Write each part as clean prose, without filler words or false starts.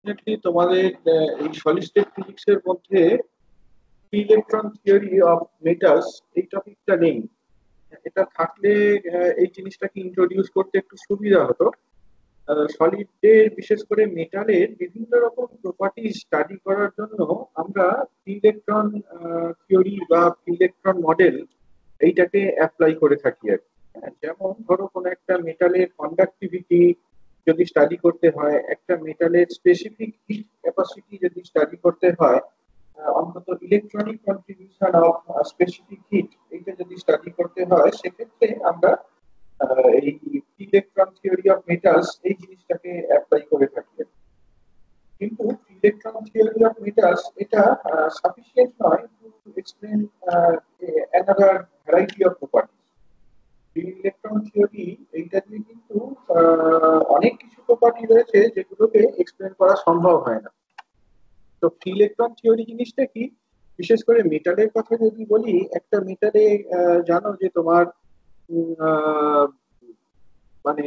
Definitely তোমাদের এই solid state physics এর মধ্যে ইলেকট্রন থিওরি অফ মেটালস এই টপিকটা নেই। এটা থাকলে এই জিনিসটাকে ইন্ট্রোডিউস করতে একটু সুবিধা হতো। সলিডের বিশেষ করে মেটালের বিভিন্ন রকম প্রপার্টি স্টাডি করার জন্য আমরা ইলেকট্রন থিওরি বা ইলেকট্রন মডেল এইটাকে অ্যাপ্লাই করে থাকি আর কি। যেমন ধরো কোনো একটা মেটালের কন্ডাক্টিভিটি যদি স্টাডি করতে হয়, একটা মেটালের স্পেসিফিক হিট ক্যাপাসিটি যদি স্টাডি করতে হয়, অন্তত electronic contribution of specific hit এইটা যদি স্টাডি করতে হয়, সেক্ষেত্রে আমরা এই ইলেকট্রন থিওরি অফ মেটালস এই জিনিসটাকে অ্যাপ্লাই করে থাকি। কিন্তু ইলেকট্রন থিওরি অফ মেটালস এটা সাফিসিয়েন্ট নয় to explain another variety of properties. Electron theory এইটা দিয়ে কিন্তু অনেক কিছু প্রপার্টি রয়েছে যেগুলোকে এক্সপ্লেন করা সম্ভব হয় না। তো ফ্রি ইলেকট্রন থিওরি জিনিসটা কি? বিশেষ করে মেটালের কথা যদি বলি, একটা মেটালে জানো যে তোমার আহ, মানে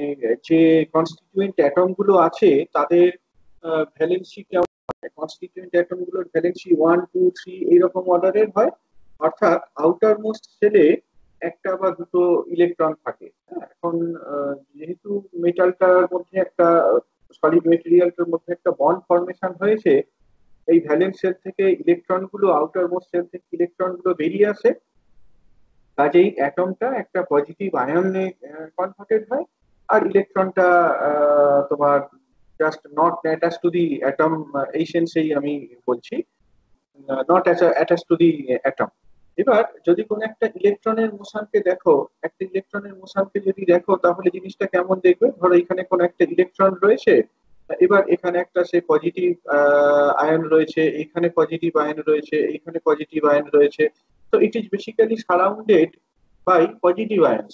যে কনস্টিটিউয়েন্ট অ্যাটম গুলো আছে তাদের ভ্যালেন্সি কেমন, কনস্টিটিউয়েন্ট অ্যাটম গুলোর ভ্যালেন্সি 1 2 3 এইরকম অর্ডারের হয়। অর্থাৎ আউটার মোস্ট সেলে একটা বা দুটো ইলেকট্রন থাকে। হ্যাঁ, এখন যেহেতু মেটালটার মধ্যে একটা সলিড মেটেরিয়ালটার মধ্যে একটা বন্ড ফর্মেশন হয়েছে, এই ভ্যালেন্স সেল থেকে ইলেকট্রন গুলো, আউটার মোস্ট সেল থেকে ইলেকট্রন গুলো বেরিয়ে আসে। কাজেই অ্যাটমটা একটা পজিটিভ আয়নে কনভার্টেড হয়, আর ইলেকট্রনটা তোমার just not attach to the atom. এই সেন্সেই আমি বলছি, not attach to the atom. এবার যদি কোনো একটা ইলেকট্রনের মোশনকে দেখো, একটা ইলেকট্রনের মোশনকে যদি দেখো, তাহলে জিনিসটা কেমন দেখবে? ধরো এখানে কোনো একটা ইলেকট্রন রয়েছে, এবার এখানে একটা সে পজিটিভ আয়ন রয়েছে, এখানে পজিটিভ আয়ন রয়েছে, এখানে পজিটিভ আয়ন রয়েছে। তো it is basically surrounded by positive ions.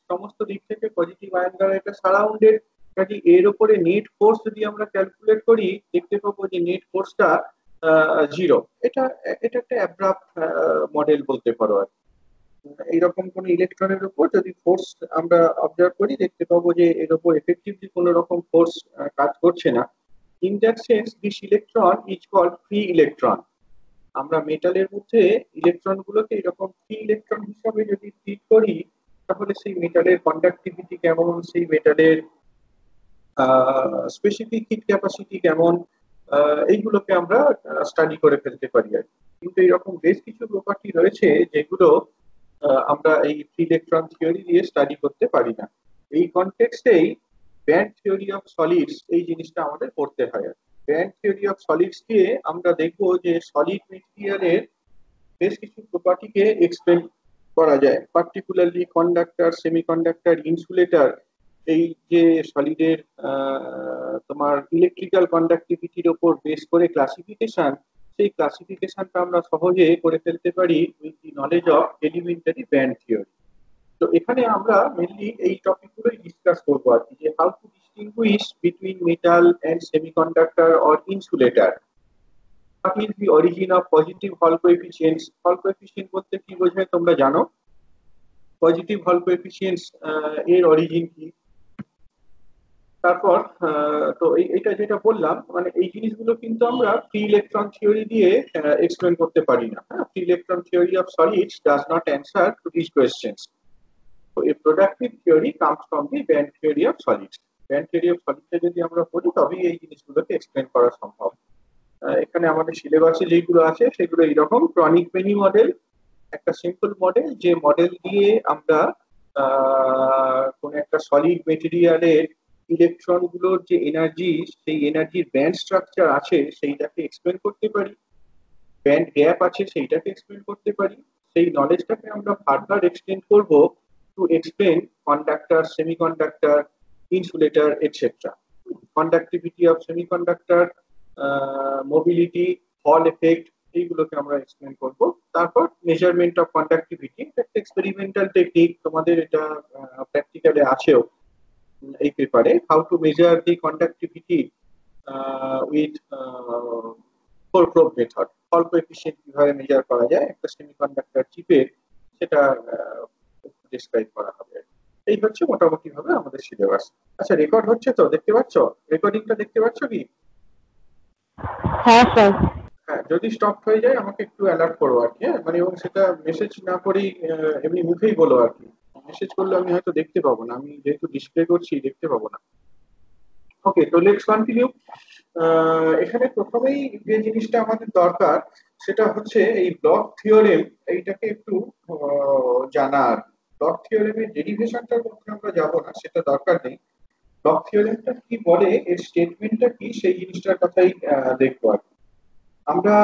সমস্ত দিক থেকে পজিটিভ আয়ন দ্বারা এটা সারাউন্ডেড। কাজে এর উপরে নেট ফোর্স যদি আমরা ক্যালকুলেট করি, দেখতে পাবো যে নেট ফোর্সটা 0। এটা এটা একটা অ্যাব্রাপ্ট মডেল বলতে পারো আর কি। এইরকম কোন ইলেকট্রনের উপর যদি ফোর্স আমরা অবজার্ভ করি, দেখতে পাবো যে এর উপর এফেক্টিভলি কোনো রকম ফোর্স কাজ করছে না। In that sense this electron is called free electron. আমরা মেটালের মধ্যে ইলেকট্রন গুলোকে এরকম ফ্রি ইলেকট্রন হিসাবে যদি ট্রিট করি, তাহলে সেই মেটালের কন্ডাক্টিভিটি কেমন, সেই মেটালের স্পেসিফিক হিট ক্যাপাসিটি কেমন, এইগুলোকে আমরা স্টাডি করে ফেলতে পারি আর কি। কিন্তু এরকম বেশ কিছু প্রপার্টি রয়েছে যেগুলো আমরা এই ইলেকট্রন থিওরি দিয়ে স্টাডি করতে পারি না। এই কনটেক্সটেই ব্যান্ড থিওরি অফ সলিডস এই জিনিসটা আমাদের পড়তে হয়। ব্যান্ড থিওরি অফ সলিডস দিয়ে আমরা দেখবো যে সলিড মেটেরিয়ালের বেশ কিছু প্রপার্টিকে এক্সপ্লেন করা যায়, পার্টিকুলারলি কন্ডাক্টর, সেমিকন্ডাক্টর, ইনসুলেটর। এই যে সলিডের তোমার ইলেকট্রিক্যাল কন্ডাক্টিভিটির ওপর বেস করে ক্লাসিফিকেশন, সেই ক্লাসিফিকেশনটা আমরা সহজে করে ফেলতে পারি with the knowledge of elementary band theory. তো এখানে আমরা মেনলি এই টপিকগুলোই ডিসকাস করবো আর কি, যে how to distinguish between metal and semiconductor or insulator. What is the origin of positive Hall coefficients? হল কোএফিসিয়েন্ট বলতে কি বোঝায় তোমরা জানো? পজিটিভ হল কোএফিসিয়েন্টস এর অরিজিন কি? তারপর তো এইটা যেটা বললাম, মানে এই জিনিসগুলো কিন্তু আমরা ফ্রি ইলেকট্রন থিওরি দিয়ে এক্সপ্লেন করতে পারি না। হ্যাঁ, free electron theory of solids does not answer to this questions. তো এই productive theory comes from the band theory of solids. Band theory of সলিডসে যদি আমরা পড়ি, তবেই এই জিনিসগুলোকে এক্সপ্লেন করা সম্ভব। এখানে আমাদের সিলেবাসে যেগুলো আছে সেগুলো এইরকম: ক্রনিক পেনি মডেল, একটা সিম্পল মডেল, যে মডেল দিয়ে আমরা কোন একটা সলিড মেটেরিয়ালের ইলেকট্রন গুলোর যে এনার্জি, সেই এনার্জির ব্যান্ড স্ট্রাকচার আছে সেইটাকে এক্সপ্লেন করতে পারি, ব্যান্ড গ্যাপ আছে সেইটাকে এক্সপ্লেন করতে পারি। সেই নলেজটাকে আমরা ফার্দার এক্সটেন্ড করব to explain conductor, semiconductor, insulator etcetera. Conductivity of semiconductor, mobility, হল এফেক্ট, এইগুলোকে আমরা এক্সপ্লেন করব। তারপর মেজারমেন্ট অফ কন্ডাক্টিভিটি, একটা এক্সপেরিমেন্টাল টেকনিক, তোমাদের এটা প্র্যাকটিক্যালে আছেও এই পেপারে, how to measure the conductivity with four probe method. অল্প এফিসিয়েন্ট কিভাবে মেজার করা যায় একটা সেমিকন্ডাক্টর চিপে, সেটা ডিসক্রাইব করা হবে। এই হচ্ছে মোটামুটি ভাবে আমাদের সিলেবাস। আচ্ছা, রেকর্ড হচ্ছে তো? দেখতে পাচ্ছ রেকর্ডিংটা? দেখতে পাচ্ছ কি? হ্যাঁ স্যার। হ্যাঁ, যদি স্টপ হয়ে যায় আমাকে একটু অ্যালার্ট করো আর কি, হ্যাঁ? মানে এবং সেটা মেসেজ না করেই এমনি মুখেই বলো আর কি। মেসেজ করলে আমি হয়তো দেখতে পাবো না, আমি যেহেতু ডিসপ্লে করছি দেখতে পাবো না। ওকে, তো লেটস কন্টিনিউ। এখানে প্রথমেই যে জিনিসটা আমাদের দরকার সেটা হচ্ছে এই ব্লক থিওরেম, এইটাকে একটু জানার। ব্লক থিওরেমের ডেরিভেশনটার মধ্যে আমরা যাব না, সেটা দরকার নেই। ব্লক থিওরেমটা কি বলে, এর স্টেটমেন্টটা কি, সেই জিনিসটার কথাই দেখবো আর কি। আমরা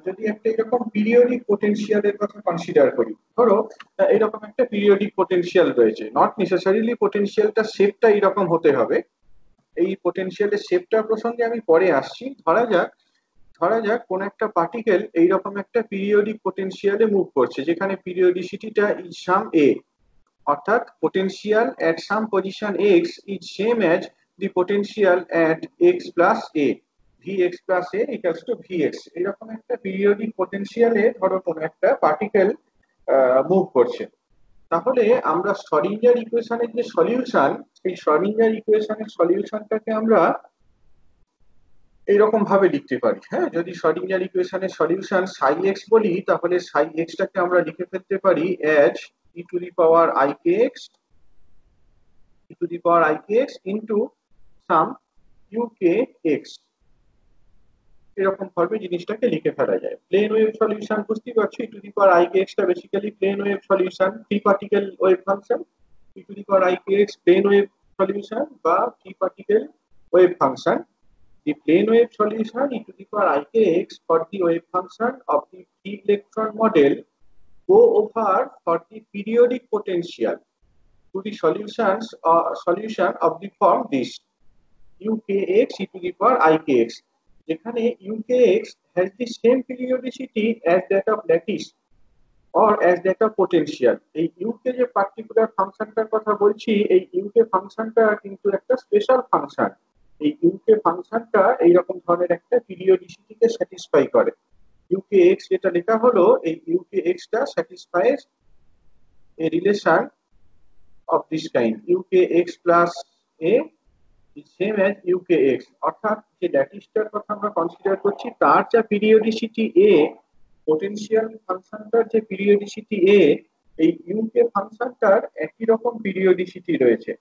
যদি একটা এরকম পিরিয়ডিক পোটেনশিয়ালের কথা কনসিডার করি, ধরো এরকম একটা পিরিয়ডিক পোটেনশিয়াল রয়েছে, নট নেসেসারিলি পোটেনশিয়ালটা শেপটা এরকম হতে হবে। এই পোটেনশিয়ালের শেপটা প্রসঙ্গে আমি পরে আসছি। ধরা যাক কোন একটা পার্টিকেল এইরকম একটা পিরিয়ডিক পোটেনশিয়ালে মুভ করছে, যেখানে পিরিয়ডিসিটিটা ইজ সাম এ, অর্থাৎ potential at some position x is same as the potential at x plus a, vx plus a equals to vx। এরকম একটা পিরিয়ডিক পোটেনশিয়ালে ধরো কোনো একটা পার্টিকেল মুভ করছে, তাহলে আমরা শ্রোডিঞ্জার ইকুয়েশনের যে সলিউশন, সেই শ্রোডিঞ্জার ইকুয়েশনের সলিউশনটাকে আমরা এইরকম ভাবে লিখতে পারি। হ্যাঁ, যদি শ্রোডিঞ্জার ইকুয়েশনের সলিউশন সাই এক্স বলি, তাহলে সাই এক্সটাকে আমরা লিখে ফেলতে পারি as he to the power I K x, e to the power ikx into some ukx। এরকম ভাবে জিনিসটাকে লিখে ফেলা যায়। প্লেন ওয়েভ সলিউশন বুঝতেই পারছি, e to the power ikx টা basically plane wave solution, three particle wave function. e to the power ikx plane wave solution বা three particle wave function. The plane wave solution e to the power ikx for the wave function of the free electron model go over for the periodic potential to the solution of the form this ukx e to the power ikx, যেখানে ukx has the same periodicity as that of lattice or as that of potential। এই uk যে particular ফাংশনটার কথা বলছি, এই uk ফাংশনটা কিন্তু একটা special function. এই uk ফাংশনটা এইরকম ধরনের একটা পিরিয়ডিসিটিকে স্যাটিসফাই করে। ukx যেটা লেখা হলো, এই ukx টা স্যাটিসফাইজ a relation of this kind ukx plus a is same as ukx, অর্থাৎ যে ল্যাটিসটার কথা আমরা কনসিডার করছি তার যা পিরিয়ডিসিটি a, পোটেনশিয়াল ফাংশনটার যে পিরিয়ডিসিটি a, এই ইউকে ফাংশনটার একই রকম পিরিয়ডিসিটি রয়েছে।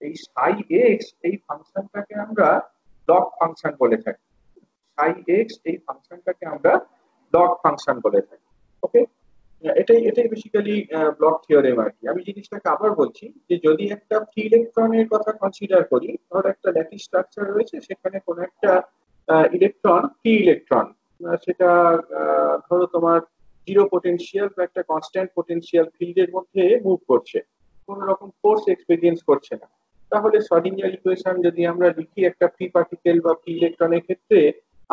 এই সাই এক্স এই ফাংশনটাকে আমরা ব্লক ফাংশন বলে থাকি। সাই এক্স এই ফাংশনটাকে আমরা ব্লক ফাংশন বলে থাকি। ওকে, এটাই এটাই বেসিক্যালি ব্লক থিওরেম আর কি। আমি জিনিসটাকে আবার বলছি যে যদি একটা ফ্রি ইলেকট্রনের কথা কনসিডার করি, ধর একটা ল্যাটিস স্ট্রাকচার রয়েছে, সেখানে কোনো একটা ইলেকট্রন, ফ্রি ইলেকট্রন, সেটা ধরো তোমার জিরো পোটেনশিয়াল বা একটা কনস্ট্যান্ট পোটেনশিয়াল ফিল্ডের মধ্যে মুভ করছে, কোন রকম ফোর্স এক্সপেরিয়েন্স করছে না। তাহলে শ্রোডিঞ্জার ইকুয়েশন যদি আমরা লিখি একটা ফ্রি পার্টিকেল বা ফ্রি ইলেকট্রনের ক্ষেত্রে,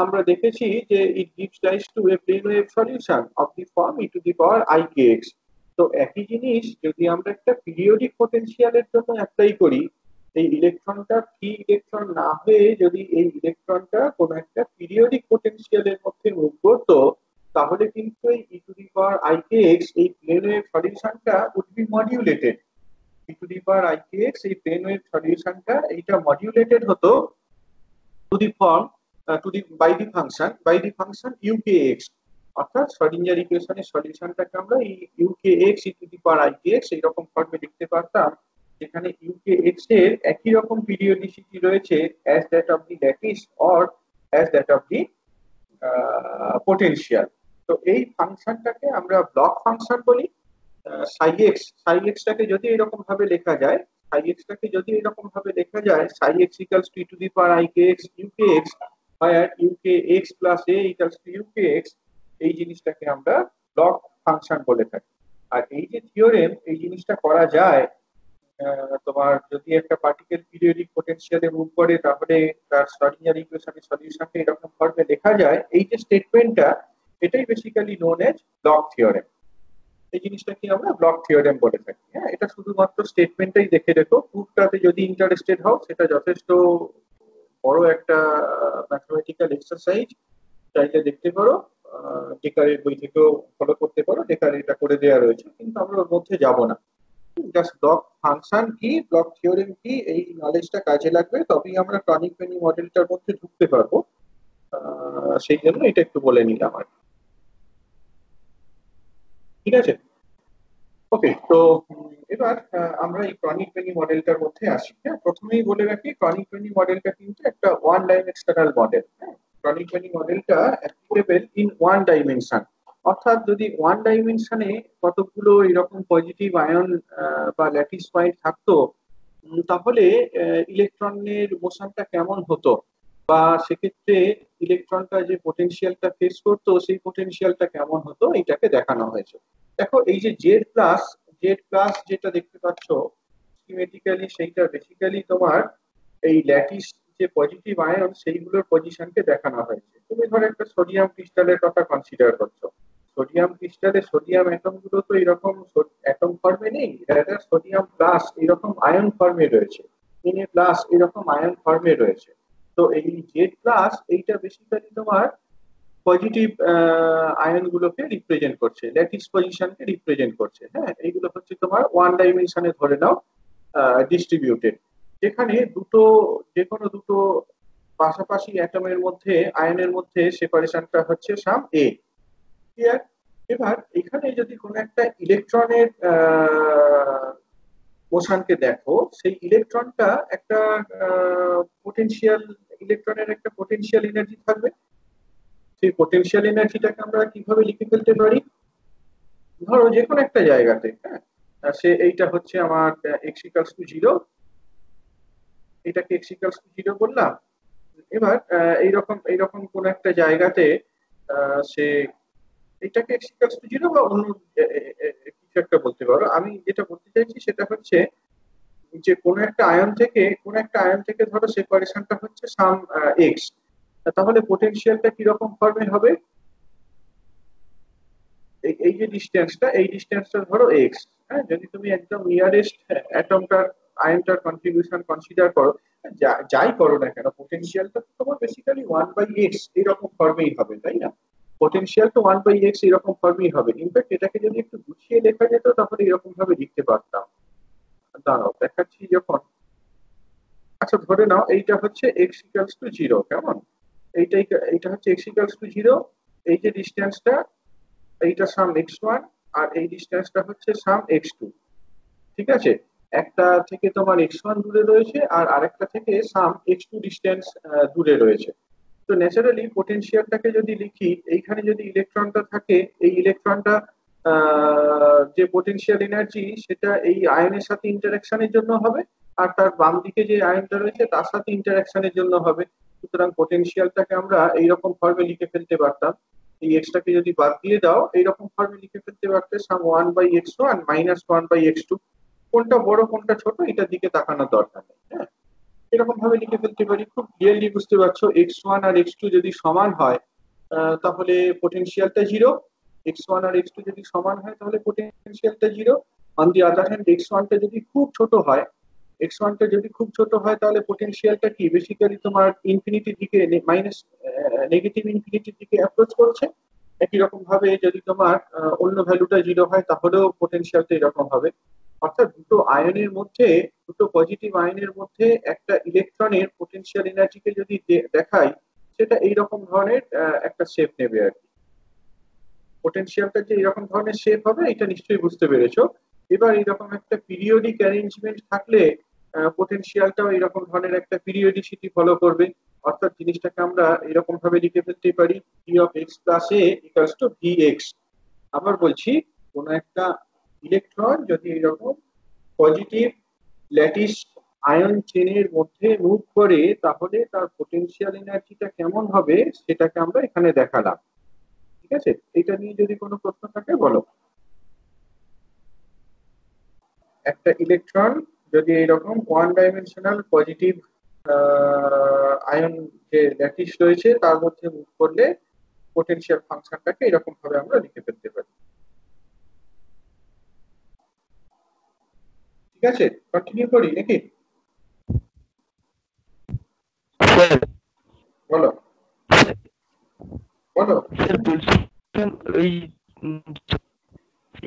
আমরা দেখেছি যে it gives rise to a plane wave solution of the form e to the power ikx। তো একই জিনিস যদি আমরা একটা পিরিয়ডিক পটেনশিয়ালের জন্য অ্যাপ্লাই করি, এই ইলেকট্রনটা ফ্রি ইলেকট্রন না হয়ে যদি এই ইলেকট্রনটা কোনো একটা পিরিয়ডিক পটেনশিয়ালের মধ্যে মুভ করতো, তাহলে কিন্তু এই e to the power ikx এই প্লেন ওয়েভ সলিউশনটা would be modulated. E to the power ikx এই প্লেন ওয়েভ সলিউশনটা এইটা মডিউলেটেড হতো to the form by the function ukx, অর্থাৎ শ্রোডিঞ্জার ইকুয়েশনের সলিউশনটাকে আমরা এই ukx e to the power ikx এইরকম ফর্মে লিখতে পারতাম, যেখানে ukx এর একই রকম পিরিয়ডিসিটি রয়েছে as that of the lattice or as that of the potential। তো এই ফাংশনটাকে আমরা ব্লক ফাংশন বলি। সাই এক্সটাকে যদি এরকম ভাবে লেখা যায়, সাই x equals two E to the power I K x UK x, where ukx plus a equals to ukx, এই জিনিসটাকে আমরা ব্লক ফাংশন বলে থাকি। আর এই যে থিওরেম, এই জিনিসটা করা যায় তোমার যদি একটা পার্টিকেল পিরিয়ডিক পোটেনশিয়ালে মুভ করে, তাহলে তার শ্রোডিঞ্জার ইকুয়েশনের সলিউশনটা এরকম ফর্মে লেখা যায়। এই যে স্টেটমেন্টটা, এটাই basically known as block theorem. এই জিনিসটাকে আমরা ব্লক থিওরেম বলে থাকি। হ্যাঁ, এটা শুধুমাত্র স্টেটমেন্টটাই দেখে রেখো, প্রুফটাতে যদি ইন্টারেস্টেড হও সেটা যথেষ্ট বড় একটা ম্যাথমেটিক্যাল এক্সারসাইজ, চাইলে দেখতে পারো। ডেকারের বই থেকেও ফলো করতে পারো, ডেকার এটা করে দেওয়া রয়েছে, কিন্তু আমরা ওর মধ্যে যাব না। জাস্ট ব্লক ফাংশন কি, ব্লক থিওরেম কি, এই নলেজটা কাজে লাগবে, তবেই আমরা টনিক বেনি মডেলটার মধ্যে ঢুকতে পারবো। সেই জন্য এটা একটু বলে নিলাম আর কি। ঠিক আছে। ওকে, তো এবার আমরা এই ক্রনিক পেনি মডেলটার মধ্যে আসি। হ্যাঁ, প্রথমেই বলে রাখি ক্রনিক পেনি মডেলটা কিন্তু একটা ওয়ান ডাইমেনশনাল মডেল। হ্যাঁ, ক্রনিক পেনি মডেলটা অ্যাপ্লিকেবল ইন ওয়ান ডাইমেনশন, অর্থাৎ যদি ওয়ান ডাইমেনশনে কতগুলো এরকম পজিটিভ আয়ন বা ল্যাটিস পয়েন্ট থাকতো, তাহলে ইলেকট্রনের মোশনটা কেমন হতো, বা সেক্ষেত্রে ইলেকট্রনটা যে পোটেনশিয়ালটা ফেস করতো সেই পোটেনশিয়ালটা কেমন হতো, এইটাকে দেখানো হয়েছে। দেখো এই যে জেড প্লাস যেটা দেখতে পাচ্ছ সিমেট্রিক্যালি, সেইটা বেসিক্যালি তোমার এই ল্যাটিস যে পজিটিভ আয়ন সেইগুলোর পজিশনকে দেখানো হয়েছে। তুমি ধরো একটা সোডিয়াম ক্রিস্টালের কথা কনসিডার করছো, সোডিয়াম ক্রিস্টালে সোডিয়াম অ্যাটম গুলো তো এরকম অ্যাটম ফর্মে নেই, সোডিয়াম প্লাস এরকম আয়ন ফর্মে রয়েছে, Na প্লাস এরকম আয়ন ফর্মে রয়েছে। তো এই জেড প্লাস এইটা বেসিক্যালি তোমার পজিটিভ আয়ন গুলোকে রিপ্রেজেন্ট করছে, ল্যাটিস পজিশনকে রিপ্রেজেন্ট করছে। হ্যাঁ, এইগুলো হচ্ছে তোমার ওয়ান ডাইমেনশনে ধরে নাও ডিস্ট্রিবিউটেড, যেখানে যে কোনো দুটো পাশাপাশি অ্যাটমের মধ্যে আয়নের মধ্যে সেপারেশনটা হচ্ছে সাম এ। ক্লিয়ার? এবার এখানে যদি কোনো একটা ইলেকট্রনের মোশনকে দেখো, সেই ইলেকট্রনটা একটা পোটেনশিয়াল, ইলেকট্রনের একটা পোটেনশিয়াল এনার্জি থাকবে। সেই পোটেনশিয়াল এনার্জিটাকে আমরা কিভাবে লিখে ফেলতে পারি? ধরো যে কোনো একটা জায়গাতে, হ্যাঁ, সে এইটা হচ্ছে আমার এক্স ইকালস টু জিরো, এটাকে এক্স ইকালস টু জিরো বললাম। এবার এইরকম এইরকম কোন একটা জায়গাতে সে এটাকে এক্স ইকালস টু জিরো বা অন্য কিছু একটা বলতে পারো। আমি যেটা বলতে চাইছি সেটা হচ্ছে যে কোন একটা আয়ন থেকে ধরো সেপারেশনটা হচ্ছে সাম এক্স, তাহলে পোটেনশিয়ালটা কিরকম ফর্মে হবে? এই যে ডিস্টেন্সটা, এই ডিস্টেন্সটা ধরো এক্স। হ্যাঁ, যদি তুমি একদম নিয়ারেস্ট অ্যাটমটার আয়নটার কন্ট্রিবিউশন কনসিডার করো, যাই করো না কেন, পোটেনশিয়ালটা তো তোমার বেসিক্যালি 1/x এরকম ফর্মেই হবে, তাই না? পোটেনশিয়াল তো 1/x এরকম ফর্মেই হবে। ইনফ্যাক্ট এটাকে যদি একটু গুছিয়ে লেখা যেত তাহলে এরকম ভাবে লিখতে পারতাম। দাঁড়াও দেখাচ্ছি যখন। আচ্ছা, ধরে নাও এইটা হচ্ছে এক্স ইকালস টু জিরো, কেমন? এইটাই, এইটা হচ্ছে এক্স ইকালস টু জিরো। এই যে ডিস্টেন্সটা, এইটা সাম x1, আর এই ডিস্টেন্সটা হচ্ছে সাম x2। ঠিক আছে, একটা থেকে তোমার x1 দূরে রয়েছে আর আরেকটা থেকে সাম x2 ডিস্টেন্স দূরে রয়েছে। তো ন্যাচারালি পোটেনশিয়ালটাকে যদি লিখি, এইখানে যদি ইলেকট্রনটা থাকে, এই ইলেকট্রনটা যে পোটেনশিয়াল এনার্জি সেটা এই আয়নের সাথে ইন্টারাকশনের জন্য হবে, আর তার বাম দিকে যে আয়নটা রয়েছে তার সাথে ইন্টারাকশনের জন্য হবে। সুতরাং পোটেনশিয়ালটাকে আমরা এইরকম ফর্মে লিখে ফেলতে পারতাম, এই এক্সটাকে যদি বাদ দিয়ে দাও এইরকম ফর্মে লিখে ফেলতে পারতে সাম 1/x1 -1/x2। কোনটা বড় কোনটা ছোট এটার দিকে তাকানোর দরকার নেই। হ্যাঁ, এরকম ভাবে লিখে ফেলতে পারি, খুব ক্লিয়ারলি বুঝতে পারছো। x1 আর x2 যদি সমান হয় তাহলে পোটেনশিয়ালটা জিরো, x1 আর x2 যদি সমান হয় তাহলে পোটেনশিয়ালটা zero. On the other hand x1টা যদি খুব ছোট হয়, x1টা যদি খুব ছোট হয় তাহলে পোটেনশিয়ালটা কি বেসিক্যালি তোমার ইনফিনিটির দিকে, মাইনাস নেগেটিভ ইনফিনিটির দিকে অ্যাপ্রোচ করছে। একই রকম ভাবে যদি তোমার অন্য ভ্যালুটা জিরো হয় তাহলেও পোটেনশিয়ালটা এরকম হবে। অর্থাৎ দুটো পজিটিভ আয়নের মধ্যে একটা ইলেকট্রনের পোটেনশিয়াল এনার্জিকে যদি দেখাই, সেটা এইরকম ধরনের একটা শেপ নেবে আর কি। পোটেনশিয়ালটা যে এরকম ধরনের শেপ হবে এটা নিশ্চয়ই বুঝতে পেরেছো। এবার এরকম একটা পিরিয়ডিক অ্যারেঞ্জমেন্ট থাকলে পোটেনশিয়ালটাও এরকম ধরনের একটা পিরিয়ডিসিটি ফলো করবে। অর্থাৎ জিনিসটাকে আমরা এরকম ভাবে লিখে ফেলতে পারি, V of x plus A equals two V x. আবার বলছি, কোন একটা ইলেকট্রন যদি এরকম পজিটিভ ল্যাটিস আয়ন চেনের মধ্যে মুভ করে তাহলে তার পোটেনশিয়াল এনার্জিটা কেমন হবে সেটাকে আমরা এখানে দেখালাম। ঠিক আছে, এটা নিয়ে যদি কোনো প্রশ্ন থাকে বলো। একটা ইলেকট্রন যদি এইরকম ওয়ান ডাইমেনশনাল পজিটিভ আয়ন যে ল্যাটিস রয়েছে তার মধ্যে মুভ করলে পোটেনশিয়াল ফাংশনটাকে এরকম ভাবে আমরা লিখে ফেলতে পারি। ঠিক আছে, কন্টিনিউ করি নাকি? স্যার, বলো বলো। স্যার বলছিলাম ওই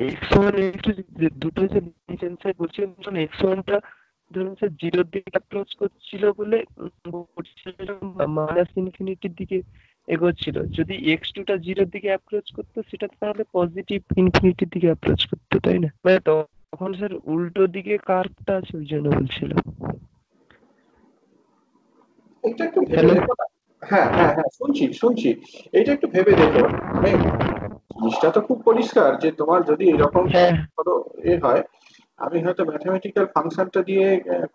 এক্স ওয়ান এক্স দুটো যে নিয়েছেন স্যার, বলছিলাম এক্স ওয়ানটা ধরুন স্যার জিরোর দিকে অ্যাপ্রোচ করছিল বলে মাইনাস ইনফিনিটির দিকে এগোচ্ছিল, যদি এক্স টুটা জিরোর দিকে অ্যাপ্রোচ করতো সেটা তাহলে পজিটিভ ইনফিনিটির দিকে অ্যাপ্রোচ করতো, তাই না? মানে তখন স্যার উল্টো দিকে কার্ভটা আছে, ওই জন্য বলছিলাম। এটা একটু ভেবে হ্যালো। দেখো না। হ্যাঁ হ্যাঁ হ্যাঁ, শুনছি শুনছি। এটা একটু ভেবে দেখো। মানে জিনিসটা তো খুব পরিষ্কার যে তোমার যদি এরকম হ্যাঁ। ধরো হয়, আমি হয়তো ম্যাথমেটিক্যাল ফাংশনটা দিয়ে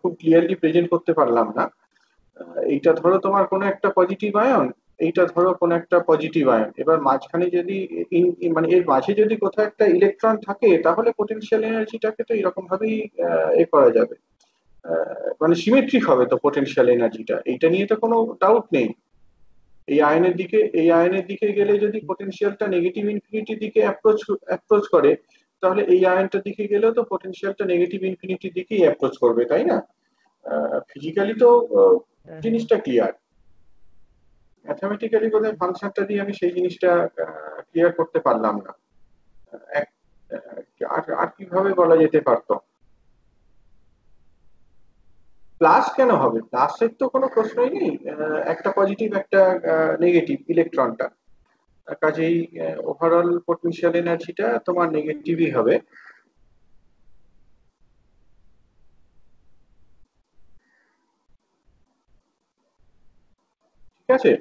খুব ক্লিয়ারলি প্রেজেন্ট করতে পারলাম না। এইটা ধরো তোমার কোনো একটা পজিটিভ আয়ন, এইটা ধরো কোনো একটা পজিটিভ আয়ন, এবার মাঝখানে যদি মানে এর মাঝে যদি কোথাও একটা ইলেকট্রন থাকে, তাহলে পোটেনশিয়াল এনার্জিটাকে তো এরকম ভাবেই এ করা যাবে। মানে সিমেট্রিক হবে তো পোটেনশিয়াল এনার্জিটা, এইটা নিয়ে তো কোনো ডাউট নেই। এই আয়নের দিকে গেলে যদি পোটেনশিয়ালটা নেগেটিভ ইনফিনিটির দিকে অ্যাপ্রোচ অ্যাপ্রোচ করে, তাহলে এই আয়নটার দিকে গেলেও তো পোটেনশিয়ালটা নেগেটিভ ইনফিনিটির দিকেই অ্যাপ্রোচ করবে, তাই না? ফিজিক্যালি তো হ্যাঁ, হ্যাঁ। জিনিসটা ক্লিয়ার। ম্যাথামেটিক্যালি বোধহয় ফাংশনটা দিয়ে আমি সেই জিনিসটা ক্লিয়ার করতে পারলাম না। এক- আর আর কিভাবে বলা যেতে পারতো? প্লাস কেন হবে? প্লাসের তো কোনো প্রশ্নই নেই। একটা পজিটিভ একটা নেগেটিভ ইলেকট্রনটা, কাজেই ওভারঅল পোটেনশিয়াল এনার্জিটা তোমার নেগেটিভই হবে। ঠিক আছে।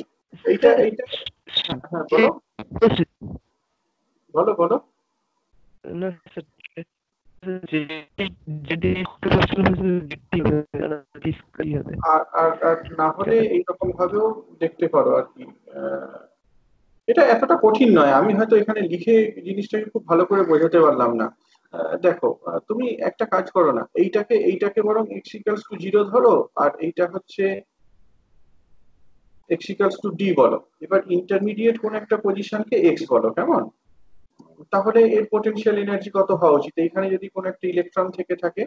এইটা স্যার, এইটা হ্যাঁ হ্যাঁ, বলো বলো বলো। না স্যার, যেটি হবে। আর না হলে এইরকম ভাবেও দেখতে পারো আর কি। আহ, এটা এতটা কঠিন নয়, আমি হয়তো এখানে লিখে জিনিসটাকে খুব ভালো করে বোঝাতে পারলাম না। দেখো, তুমি একটা কাজ করো না, এইটাকে বরং এক্স ইকালস টু জিরো ধরো, আর এইটা হচ্ছে এক্স ইকালস টু ডি বলো। এবার ইন্টারমিডিয়েট কোন একটা পজিশনকে এক্স বলো, কেমন? তাহলে এর পোটেনশিয়াল এনার্জি কত হওয়া উচিত? এইখানে যদি কোনো একটা ইলেকট্রন থেকে থাকে,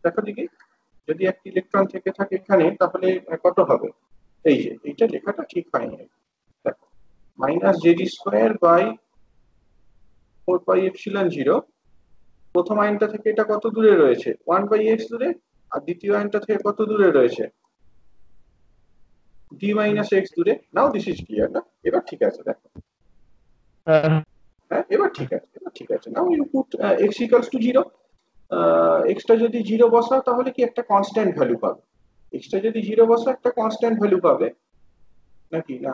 দেখো দেখি, যদি একটা ইলেকট্রন থেকে থাকে এখানে, তাহলে কত হবে? এই যে এইটা লেখাটা ঠিক হয়নি। দেখো, minus ZD square by 4 pi epsilon 0। প্রথম আইনটা থেকে এটা কত দূরে রয়েছে? 1/x দূরে। আর দ্বিতীয় আইনটা থেকে কত দূরে রয়েছে? d-x দূরে। নাও দিস ইজ ক্লিয়ার না? এবার ঠিক আছে, দেখো। হ্যাঁ, এবার ঠিক আছে, এবার ঠিক আছে। Now you put x equals to zero. এক্সটা যদি জিরো বসাও, তাহলে কি একটা কনস্ট্যান্ট ভ্যালু পাবে? এক্সটা যদি জিরো বসাও, একটা কনস্ট্যান্ট ভ্যালু পাবে নাকি না?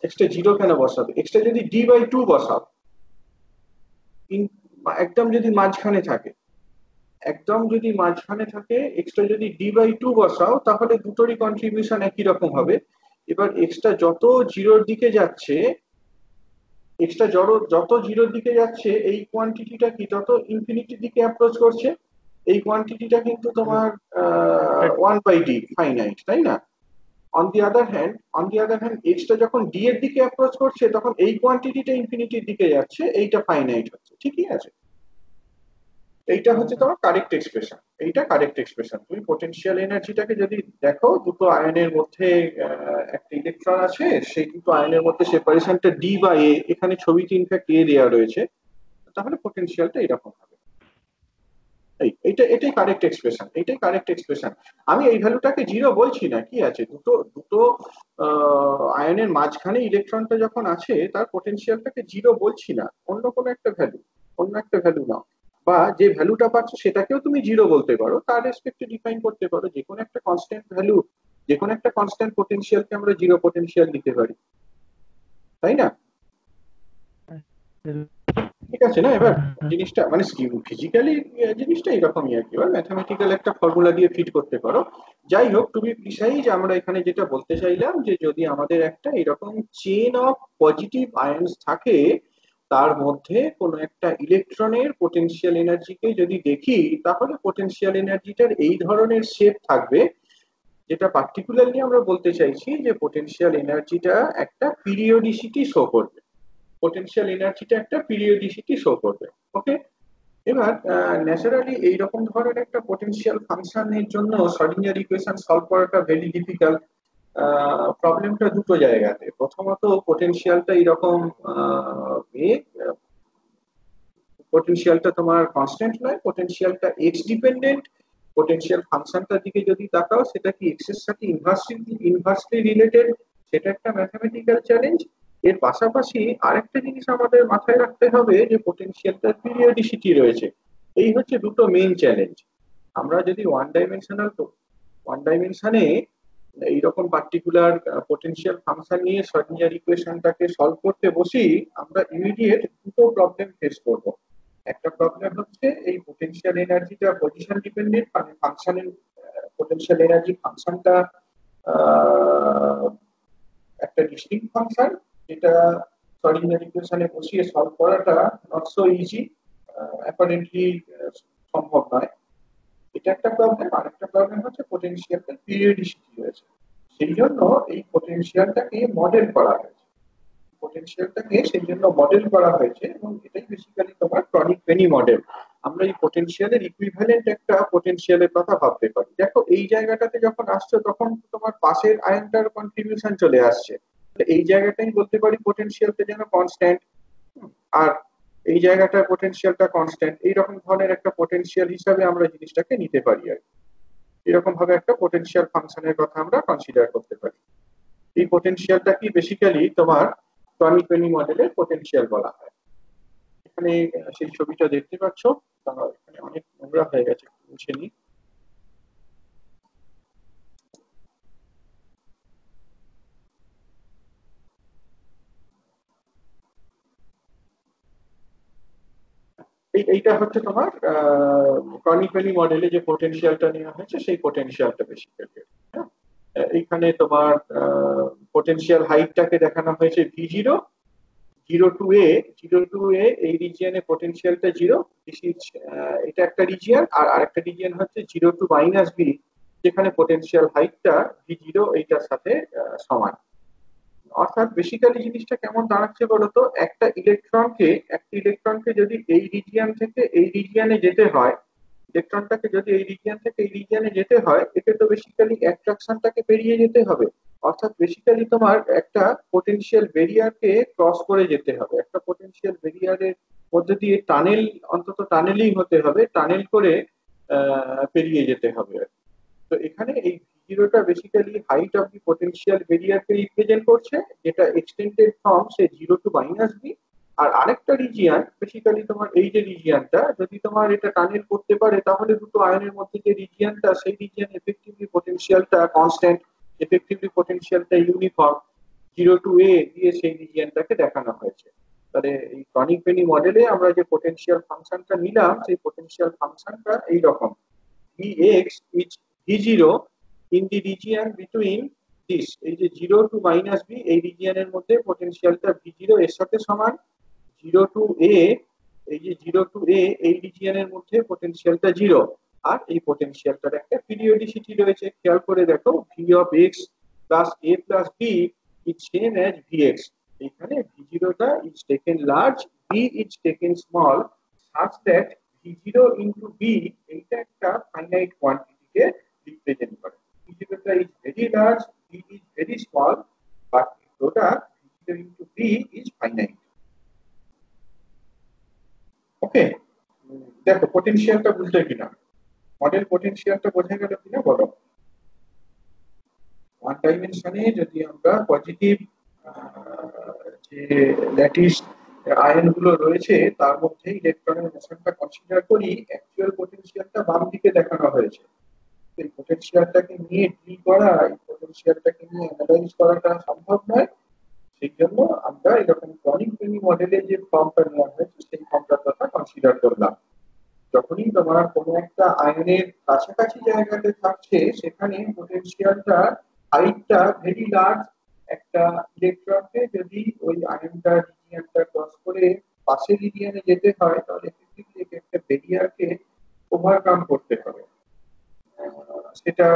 এক্সটা জিরো কেন বসাবে? এক্সটা যদি d/2 বসাও, ইন- একদম যদি মাঝখানে থাকে, একদম যদি মাঝখানে থাকে, এক্সটা যদি d/2 বসাও, তাহলে দুটোরই কন্ট্রিবিউশন একই রকম হবে। এবার এক্সটা যত জিরোর দিকে যাচ্ছে, এক্সটা যত জিরোর দিকে যাচ্ছে, এই কোয়ান্টিটিটা কি তত ইনফিনিটির দিকে অ্যাপ্রোচ করছে। এই কোয়ান্টিটিটা কিন্তু তোমার 1/d ফাইনাইট, তাই না? On the other hand extra যখন ডি এর দিকে অ্যাপ্রোচ করছে, তখন এই কোয়ান্টিটিটা ইনফিনিটির দিকে যাচ্ছে, এইটা ফাইনাইট হচ্ছে। ঠিকই আছে। এইটা হচ্ছে তোমার কারেক্ট এক্সপ্রেশন। এইটা কারেক্ট এক্সপ্রেশন। তুমি পোটেনশিয়াল এনার্জিটাকে যদি দেখো, দুটো আয়নের মধ্যে একটা ইলেকট্রন আছে, সেই দুটো আয়নের মধ্যে সেপারেশনটা d/a, এখানে ছবিতে ইনফ্যাক্ট এ দেওয়া রয়েছে, তাহলে পোটেনশিয়ালটা এরকম হবে। এটাই কারেক্ট এক্সপ্রেশন, এটাই কারেক্ট এক্সপ্রেশন। আমি এই ভ্যালুটাকে জিরো বলছি না, কি আছে, দুটো দুটো আয়নের মাঝখানে ইলেকট্রনটা যখন আছে, তার পোটেনশিয়ালটাকে জিরো বলছি না, অন্য কোনো একটা ভ্যালু, অন্য একটা ভ্যালু নাও। বা যে ভ্যালুটা পাচ্ছ সেটাকেও তুমি জিরো বলতে পারো, তার রেসপেক্টে ডিফাইন করতে পারো যে কোনো একটা কনস্ট্যান্ট ভ্যালু, যে কোনো একটা কনস্ট্যান্ট পোটেনশিয়ালকে আমরা জিরো পোটেনশিয়াল দিতে পারি, তাই না? ঠিক আছে না? এবার জিনিসটা মানে ফিজিক্যালি জিনিসটা এরকমই আর কি, এবার ম্যাথমেটিক্যাল একটা ফর্মুলা দিয়ে ফিট করতে পারো। যাই হোক, টু বি প্রিসাইজ, আমরা এখানে যেটা বলতে চাইলাম যে যদি আমাদের একটা এরকম চেন অফ পজিটিভ আয়নস থাকে, তার মধ্যে কোনো একটা ইলেকট্রনের পোটেনশিয়াল এনার্জিকে যদি দেখি, তাহলে পোটেনশিয়াল এনার্জিটার এই ধরনের শেপ থাকবে, যেটা পার্টিকুলারলি আমরা বলতে চাইছি যে পোটেনশিয়াল এনার্জিটা একটা পিরিয়ডিসিটি শো করবে। পোটেনশিয়াল এনার্জিটা একটা পিরিয়ডিসিটি শো করবে। ওকে। এবার ন্যাচারালি এইরকম ধরনের একটা পোটেনশিয়াল ফাংশনের জন্য শ্রোডিঙ্গার ইকুয়েশন সলভ করাটা ভেরি ডিফিকাল্ট। প্রবলেমটা দুটো জায়গাতে। প্রথমত, পোটেনশিয়ালটা এরকম পোটেনশিয়ালটা তোমার কনস্ট্যান্ট নয়, পোটেনশিয়ালটা এক্স ডিপেন্ডেন্ট। পোটেনশিয়াল ফাংশনটার দিকে যদি তাকাও, সেটা কি এক্স এর সাথে ইনভার্সলি রিলেটেড, সেটা একটা ম্যাথমেটিক্যাল চ্যালেঞ্জ। এর পাশাপাশি আরেকটা জিনিস আমাদের মাথায় রাখতে হবে যে পোটেনশিয়ালটার পিরিয়ডিসিটি রয়েছে। এই হচ্ছে দুটো মেইন চ্যালেঞ্জ। আমরা যদি ওয়ান ডাইমেনশনে এইরকম পার্টিকুলার পোটেনশিয়াল ফাংশন নিয়ে শ্রোডিঞ্জার ইকুয়েশনটাকে সলভ করতে বসি, আমরা ইমিডিয়েট দুটো প্রবলেম ফেস করব। একটা প্রবলেম হচ্ছে এই পোটেনশিয়াল এনার্জিটা পজিশন ডিপেন্ডেন্ট, মানে ফাংশনের পোটেনশিয়াল এনার্জি ফাংশনটা একটা ডিস্টিংক্ট ফাংশন, যেটা শ্রোডিঞ্জার ইকুয়েশনে বসিয়ে সলভ করাটা নট সো ইজি, অ্যাপারেন্টলি সম্ভব নয়। এটা একটা প্রবলেম। আরেকটা প্রবলেম হচ্ছে পটেনশিয়ালটা পিরিয়ডিসিটি রয়েছে। সেই জন্য এই পটেনশিয়ালটাকে মডেল করা হয়েছে। পটেনশিয়ালটাকে সেই জন্য মডেল করা হয়েছে, এবং এটাই বেসিক্যালি তোমার ক্রনিক পেনি মডেল। আমরা এই পটেনশিয়ালের ইকুইভ্যালেন্ট একটা পটেনশিয়ালের কথা ভাবতে পারি। দেখো এই জায়গাটাতে যখন আসছো তখন তোমার পাশের আয়নটার কন্ট্রিবিউশন চলে আসছে। এই জায়গাটাই বলতে পারি পটেনশিয়ালটা যেন কনস্ট্যান্ট, আর এই জায়গাটার পটেনশিয়ালটা কনস্ট্যান্ট। এইরকম ধরনের একটা পটেনশিয়াল হিসাবে আমরা জিনিসটাকে নিতে পারি আর এরকম ভাবে একটা পটেনশিয়াল ফাংশনের কথা আমরা কনসিডার করতে পারি। এই পটেনশিয়ালটা কি বেসিক্যালি তোমার টনি পেনি মডেলের পটেনশিয়াল বলা হয়। এখানে সেই ছবিটা দেখতে পাচ্ছ, এখানে অনেক নোংরা হয়ে গেছে, মুছে নিই। এইটা হচ্ছে তোমার টনি পেনি মডেলে যে পটেনশিয়ালটা নেওয়া হয়েছে সেই পটেনশিয়ালটা বেসিক্যালি। এইখানে তোমার পটেনশিয়াল হাইটটাকে দেখানো হয়েছে V0, 0 টু এ এই রিজিয়নে পটেনশিয়ালটা জিরো। এটা একটা রিজিয়ন। আর আরেকটা রিজিয়ন হচ্ছে 0 টু -B, যেখানে পটেনশিয়াল হাইটটা V0 এইটার সাথে সমান। অর্থাৎ বেসিক্যালি জিনিসটা কেমন দাঁড়াচ্ছে বলতো, একটা ইলেকট্রনকে যদি এই রিজিয়ন থেকে এই রিজিয়নে যেতে হয়, ইলেকট্রনটাকে যদি এই রিজিয়ন থেকে এই রিজিয়নে যেতে হয়, একে তো বেসিক্যালি অ্যাট্রাকশনটাকে পেরিয়ে যেতে হবে। অর্থাৎ বেসিক্যালি তোমার একটা পোটেনশিয়াল ব্যারিয়ারকে ক্রস করে যেতে হবে, একটা পোটেনশিয়াল ব্যারিয়ারের মধ্যে দিয়ে টানেল, অন্তত টানেলিং হতে হবে, টানেল করে পেরিয়ে যেতে হবে। তো এখানে এই জিরোটা basically height of the potential ব্যারিয়ারকে রিপ্রেজেন্ট করছে, যেটা এক্সটেন্ডেড ফ্রম সে 0 টু-B। আর আরেকটা রিজিয়ন বেসিক্যালি তোমার এই যে রিজিয়নটা, যদি তোমার এটা টানেল করতে পারে তাহলে দুটো আয়নের মধ্যে যে রিজিয়নটা, সেই রিজিয়ন এফেক্টিভলি পটেনশিয়ালটা কনস্ট্যান্ট, এফেক্টিভলি পটেনশিয়ালটা ইউনিফর্ম। 0 টু-A দিয়ে সেই রিজিয়নটাকে দেখানো হয়েছে। তাহলে এই ক্রনিক পেনি মডেলে আমরা যে পোটেনশিয়াল ফাংশনটা নিলাম, সেই পোটেনশিয়াল ফাংশনটা এইরকম: Vx is V0 in the region between this, এই যে 0 টু-B এই রিজিয়নের মধ্যে পটেনশিয়ালটা V0 এর সাথে সমান। 0 টু-A, এই যে 0 টু-A এই রিজিয়নের মধ্যে পটেনশিয়ালটা জিরো। আর এই পটেনশিয়ালটার একটা পিরিয়ডিসিটি রয়েছে, খেয়াল করে দেখো, V of x plus a plus b is same as Vx। এখানে V0টা is taken large, b is taken small, such that V0 into b এইটা একটা ফাইনাইট কোয়ান্টিটিকে রিপ্রেজেন্ট করে। V0টা is very large, b is very small, but the product V0 into b is finite। ওকে, দেখো পটেনশিয়ালটা বুঝলে কিনা, model পটেনশিয়ালটা বোঝা গেল কিনা বলো। ওয়ান ডাইমেনশনে যদি আমরা পজিটিভ যে ল্যাটিস আয়ন গুলো রয়েছে তার মধ্যে ইলেকট্রনের মোশনটা কনসিডার করি, অ্যাকচুয়াল পটেনশিয়ালটা বাম দিকে দেখানো হয়েছে। এই পটেনশিয়ালটাকে নিয়ে ডিল করা, এই পটেনশিয়ালটাকে নিয়ে অ্যানালাইজ করাটা সম্ভব নয়। সেই জন্য আমরা এরকম ক্রনিক পেনি মডেলে যে ফর্মটা নেওয়া হয়েছে সেই ফর্মটার কথা কনসিডার করলাম। যখনই তোমার কোনো একটা আয়নের কাছাকাছি জায়গাতে থাকছে, সেখানে পটেনশিয়ালটা হাইটটা ভেরি লার্জ। একটা ইলেকট্রনকে যদি ওই আয়নটা রিজিয়নটা ক্রস করে পাশের রিজিয়নে যেতে হয়, তাহলে এফেক্টিভলি একটা ব্যারিয়ারকে ওভারকাম করতে হবে। সেটা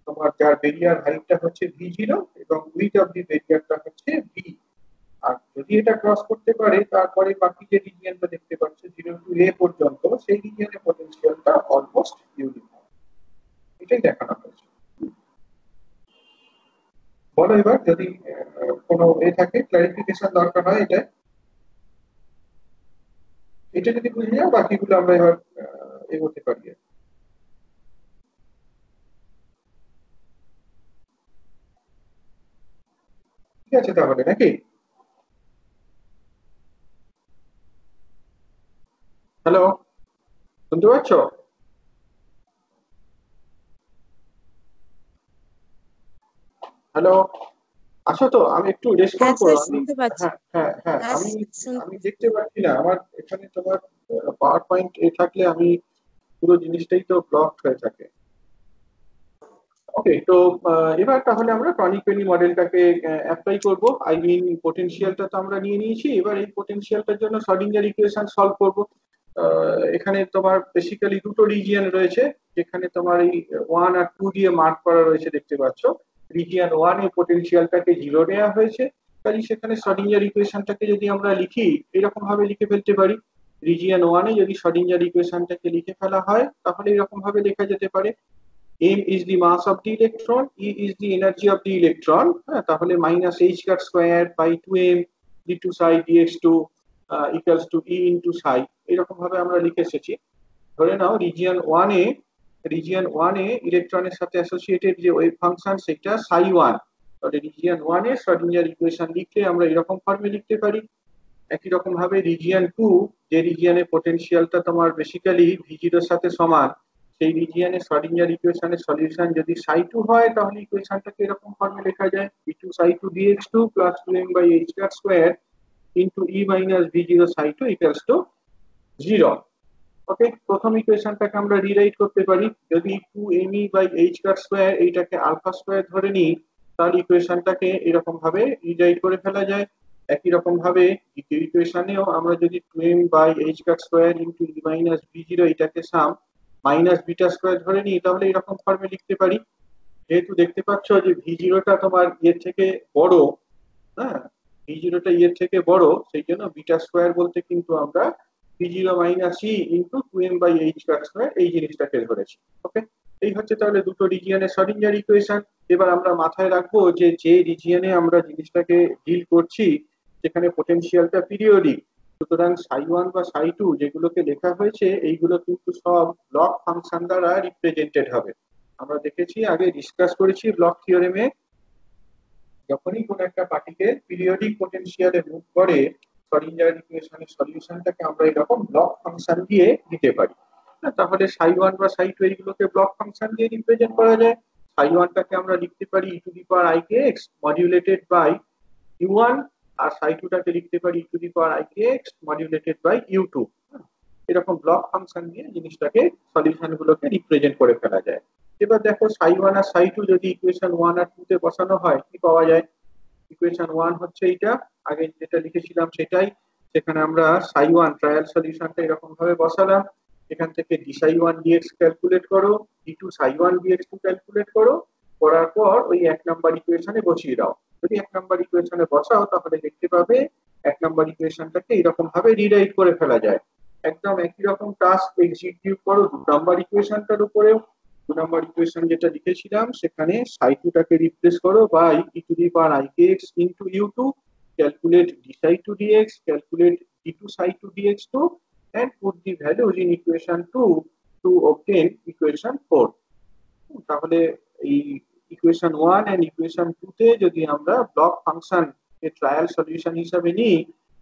তোমার যার ব্যারিয়ার হাইটটা হচ্ছে V0 এবং উইডথ অফ দি ব্যারিয়ারটা হচ্ছে V। আর যদি এটা ক্রস করতে পারে, তারপরে বাকি যে রিজিয়নটা দেখতে পাচ্ছ 0 টু-A পর্যন্ত, সেই রিজিয়নে পটেনশিয়ালটা অলমোস্ট ইউনিফর্ম। এটাই দেখানো হয়েছে। বলো এবার, যদি কোনো থাকে ক্লারিফিকেশন দরকার হয় এটা, এটা যদি বুঝে যাও বাকিগুলো আমরা এবার এগোতে পারি। ঠিক আছে তাহলে নাকি? হ্যালো, শুনতে পাচ্ছ? হ্যালো, আছো তো? আমি একটু রেসপন্ড হ্যাঁ করো। স্যার, আমি শুনতে পাচ্ছি। হ্যাঁ হ্যাঁ হ্যাঁ হ্যাঁ আমি শুন- আমি দেখতে পাচ্ছি না আমার এখানে তোমার পাওয়ার পয়েন্ট এ থাকলে আমি পুরো জিনিসটাই তো ব্লকড হয়ে থাকে। ওকে, তো এবার তাহলে আমরা ক্রনিক পেনি মডেলটাকে অ্যাপ্লাই করব। আই মিন পোটেনশিয়ালটা তো আমরা নিয়ে নিয়েছি, এবার এই পোটেনশিয়ালটার জন্য শ্রোডিঙ্গার ইকুয়েশন সলভ করব। এখানে তোমার বেসিক্যালি দুটো রিজিয়ন রয়েছে, যেখানে তোমার এই 1 আর 2 দিয়ে মার্ক করা রয়েছে দেখতে পাচ্ছ। রিজিয়ন 1 এ পোটেনশিয়ালটাকে জিরো নেওয়া হয়েছে, কাজে সেখানে শ্রোডিঙ্গার ইকুয়েশনটাকে যদি আমরা লিখি এরকম ভাবে লিখে ফেলতে পারি। রিজিয়ন 1 এ যদি শ্রোডিঙ্গার ইকুয়েশনটাকে লিখে ফেলা হয় তাহলে এরকম ভাবে লেখা যেতে পারে: m is the mass of the electron, e is the energy of the electron, হ্যাঁ, তাহলে minus H cut square by 2m d2 psi dx2 equals to e into psi। এরকম ভাবে আমরা লিখে এসেছি। ধরে নাও রিজিয়ন 1 এ ইলেকট্রনের সাথে অ্যাসোসিয়েটেড যে ওয়েভ ফাংশন সেটা psi 1। তাহলে রিজিয়ন 1 এ শ্রোডিঙ্গার ইকুয়েশন লিখলে আমরা এরকম ফর্মে লিখতে পারি। একই রকম ভাবে রিজিয়ন 2, যে রিজিয়নে পোটেনশিয়ালটা তোমার বেসিক্যালি v0 এর সাথে সমান, সেই রিজিয়নে শ্রোডিঙ্গার ইকুয়েশনের সলিউশন যদি psi 2 হয় তাহলে ইকুয়েশনটাকে এরকম ফর্মে লেখা যায়: v2 psi 2 dx2 plus 2m by h cut square into e minus v0 psi 2 equals to 0। Okay, প্রথম ইকুয়েশনটাকে আমরা রিরাইট করতে পারি। যদি 2me by h cut square এইটাকে আলফা স্কয়ার ধরে নিই তাহলে ইকুয়েশনটাকে এরকম ভাবে রিরাইট করে ফেলা যায়। একই রকম ভাবে দ্বিতীয় ইকুয়েশনেও আমরা যদি 2m by h cut square into e minus v0 এটাকে সাম মাইনাস বিটা স্কয়ার ধরে নিই তাহলে এরকম ফর্মে লিখতে পারি। যেহেতু দেখতে পাচ্ছ যে v0টা তোমার এর থেকে বড়, হ্যাঁ, v0টা এর থেকে বড়, সেই জন্য বিটা স্কয়ার বলতে কিন্তু আমরা v0 minus E into 2m by h cut square এই জিনিসটাকে ধরেছি। ওকে, এই হচ্ছে তাহলে দুটো রিজিয়নের শ্রোডিঙ্গার ইকুয়েশন। এবার আমরা মাথায় রাখবো যে যে রিজিয়নে আমরা জিনিসটাকে ডিল করছি যেখানে পোটেনশিয়ালটা পিরিয়ডিক, সুতরাং psi 1 বা psi 2 যেগুলোকে লেখা হয়েছে এইগুলো কিন্তু সব ব্লক ফাংশন দ্বারা রিপ্রেজেন্টেড হবে। আমরা দেখেছি, আগে ডিসকাস করেছি ব্লক থিওরেমে, যখনই কোন একটা পার্টিকেল পিরিয়ডিক পোটেনশিয়ালে মুভ করে শ্রোডিঙ্গার ইকুয়েশনের সলিউশনটাকে আমরা এরকম ব্লক ফাংশন দিয়ে দিতে পারি। হ্যাঁ, তাহলে psi 1 বা psi 2 এইগুলোকে ব্লক ফাংশন দিয়ে রিপ্রেজেন্ট করা যায়। psi 1টাকে আমরা লিখতে পারি e to the power i K x modulated by u1, আর psi 2টাকে লিখতে পারি e to the power i K x modulated by u2। এরকম ব্লক ফাংশন দিয়ে জিনিসটাকে সলিউশন গুলোকে রিপ্রেজেন্ট করে ফেলা যায়। এবার দেখো psi 1 আর psi 2 যদি ইকুয়েশন 1 আর 2 তে বসানো হয় কি পাওয়া যায়? ইকুয়েশন 1 হচ্ছে এইটা, আগে যেটা লিখেছিলাম সেটাই। সেখানে আমরা psi 1 ট্রায়াল সলিউশনটা এরকম ভাবে বসালাম: এখান থেকে d psi 1 dx ক্যালকুলেট করো, d2 psi 1 dx2 ক্যালকুলেট করো, করার পর ওই 1 নাম্বার ইকুয়েশনে বসিয়ে দাও। যদি 1 নাম্বার ইকুয়েশনে বসাও তাহলে দেখতে পাবে 1 নাম্বার ইকুয়েশনটাকে এরকম ভাবে রিরাইট করে ফেলা যায়। একদম একই রকম টাস্ক এক্সিকিউট করো 2 নাম্বার ইকুয়েশনটার উপরেও। 2 নাম্বার ইকুয়েশন যেটা লিখেছিলাম সেখানে psi 2টাকে রিপ্লেস করো by e to the power i K x into u2, calculate d psi 2 dx, calculate d2 psi 2 dx2 and put the values in equation 2 to obtain equation 4। তাহলে এই equation 1 and equation 2 তে যদি আমরা block function এর trial solution হিসাবে নিই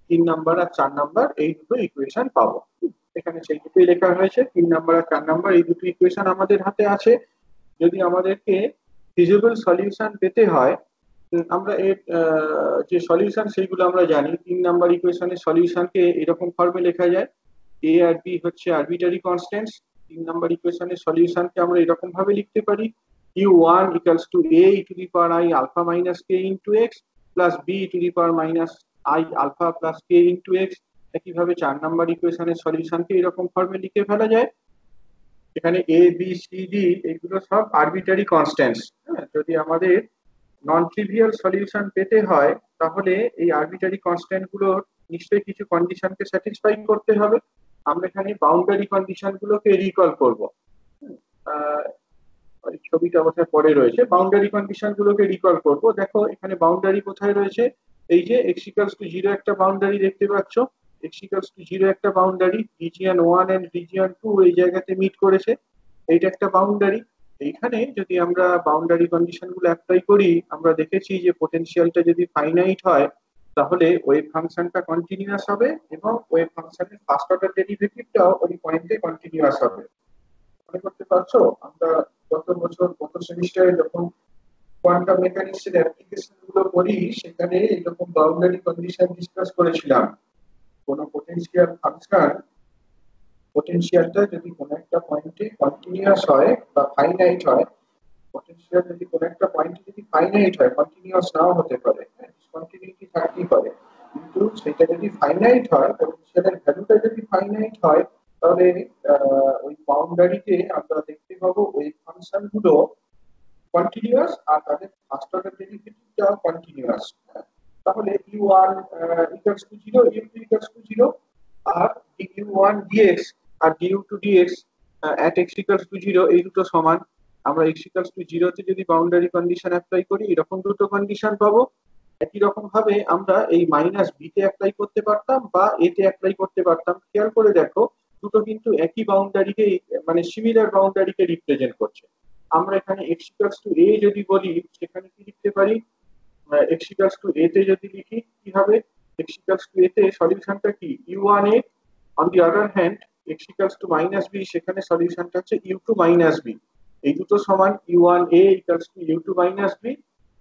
3 number আর 4 number এই দুটো ইকুয়েশন পাবো। এখানে সেই দুটোই লেখা হয়েছে, 3 নাম্বার আর 4 নাম্বার এই দুটো ইকুয়েশন আমাদের হাতে আছে। যদি আমাদেরকে ফিজিবল সলিউশন পেতে হয়, আমরা এর যে সলিউশন সেইগুলো আমরা জানি। 3 নাম্বার ইকুয়েশনের সলিউশনকে এরকম ফর্মে লেখা যায়: এ আর বি হচ্ছে আরবিটারি কনস্ট্যান্টস। 3 নাম্বার ইকুয়েশনের সলিউশনকে আমরা এরকম ভাবে লিখতে পারি: u1 equals to a e to the power i alpha minus k into x plus b e to the power minus i alpha plus k into x। একইভাবে 4 number ইকুয়েশনের সলিউশনকে এরকম ফর্মে লিখে ফেলা যায়: এখানে এ বি সি ডি এগুলো সব আরবিটারি কনস্ট্যান্টস। হ্যাঁ, যদি আমাদের নন ট্রিভিয়াল সলিউশন পেতে হয় তাহলে এই আরবিটারি কনস্ট্যান্ট গুলোর নিশ্চয়ই কিছু কন্ডিশনকে স্যাটিসফাই করতে হবে। আমরা এখানে বাউন্ডারি কন্ডিশন গুলোকে রিকল করব। ছবিটা কোথায় পড়ে রয়েছে, বাউন্ডারি কন্ডিশন গুলোকে রিকল করব। দেখো এখানে বাউন্ডারি কোথায় রয়েছে, এই যে x ইকুয়ালস টু 0 একটা বাউন্ডারি দেখতে পাচ্ছ। x ইকুয়ালস টু 0 একটা বাউন্ডারি, রিজিয়ন 1 এন্ড রিজিয়ন 2 এই জায়গাতে মিট করেছে, এইটা একটা বাউন্ডারি। এইখানে যদি আমরা বাউন্ডারি কন্ডিশন গুলো অ্যাপ্লাই করি, আমরা দেখেছি যে পোটেনশিয়ালটা যদি ফাইনাইট হয় তাহলে ওয়েভ ফাংশনটা কন্টিনিউয়াস হবে এবং ওয়েভ ফাংশনের ফার্স্ট অর্ডার ডেরিভেটিভটাও ওই পয়েন্টে কন্টিনিউয়াস হবে। মনে করতে পারছো আমরা গত সেমিস্টারে যখন কোয়ান্টাম মেকানিক্স এর অ্যাপ্লিকেশন গুলো করি সেখানে এরকম বাউন্ডারি কন্ডিশন ডিসকাস করেছিলাম। কোনো পোটেনশিয়ালটা যদি কোনো একটা পয়েন্টে কন্টিনিউয়াস হয় বা ফাইনাইট হয়, পটেনশিয়াল যদি কোনো একটা পয়েন্টে যদি ফাইনাইট হয়, কন্টিনিউয়াস নাও হতে পারে, ডিসকন্টিনিউটি থাকতেই পারে, কিন্তু সেটা যদি ফাইনাইট হয়, পটেনশিয়ালের ভ্যালুটা যদি ফাইনাইট হয়, তাহলে ওই বাউন্ডারিতে আমরা দেখতে পাবো ওই ফাংশন গুলো কন্টিনিউয়াস আর তাদের ফার্স্ট অর্ডার ডেরিভেটিভটাও কন্টিনিউয়াস। তাহলে u1 equals to 0, u2 equals to 0, আর du1 dx আর du2 dx at x equals to 0 এই দুটো সমান। আমরা x equals to 0 তে যদি বাউন্ডারি কন্ডিশন অ্যাপ্লাই করি এরকম দুটো কন্ডিশন পাবো। একই রকম ভাবে আমরা এই মাইনাস বি তে অ্যাপ্লাই করতে পারতাম বা এ তে অ্যাপ্লাই করতে পারতাম। খেয়াল করে দেখো দুটো কিন্তু একই বাউন্ডারিকে, মানে সিমিলার বাউন্ডারিকে রিপ্রেজেন্ট করছে। আমরা এখানে x equals to a যদি বলি সেখানে কি লিখতে পারি, x equals to a তে যদি লিখি কি হবে, x equals to a তে সলিউশনটা কি u1a, on the other hand x equals to minus b সেখানে সলিউশনটা হচ্ছে u2 minus b। এই দুটো সমান u1a equals to u2 minus b,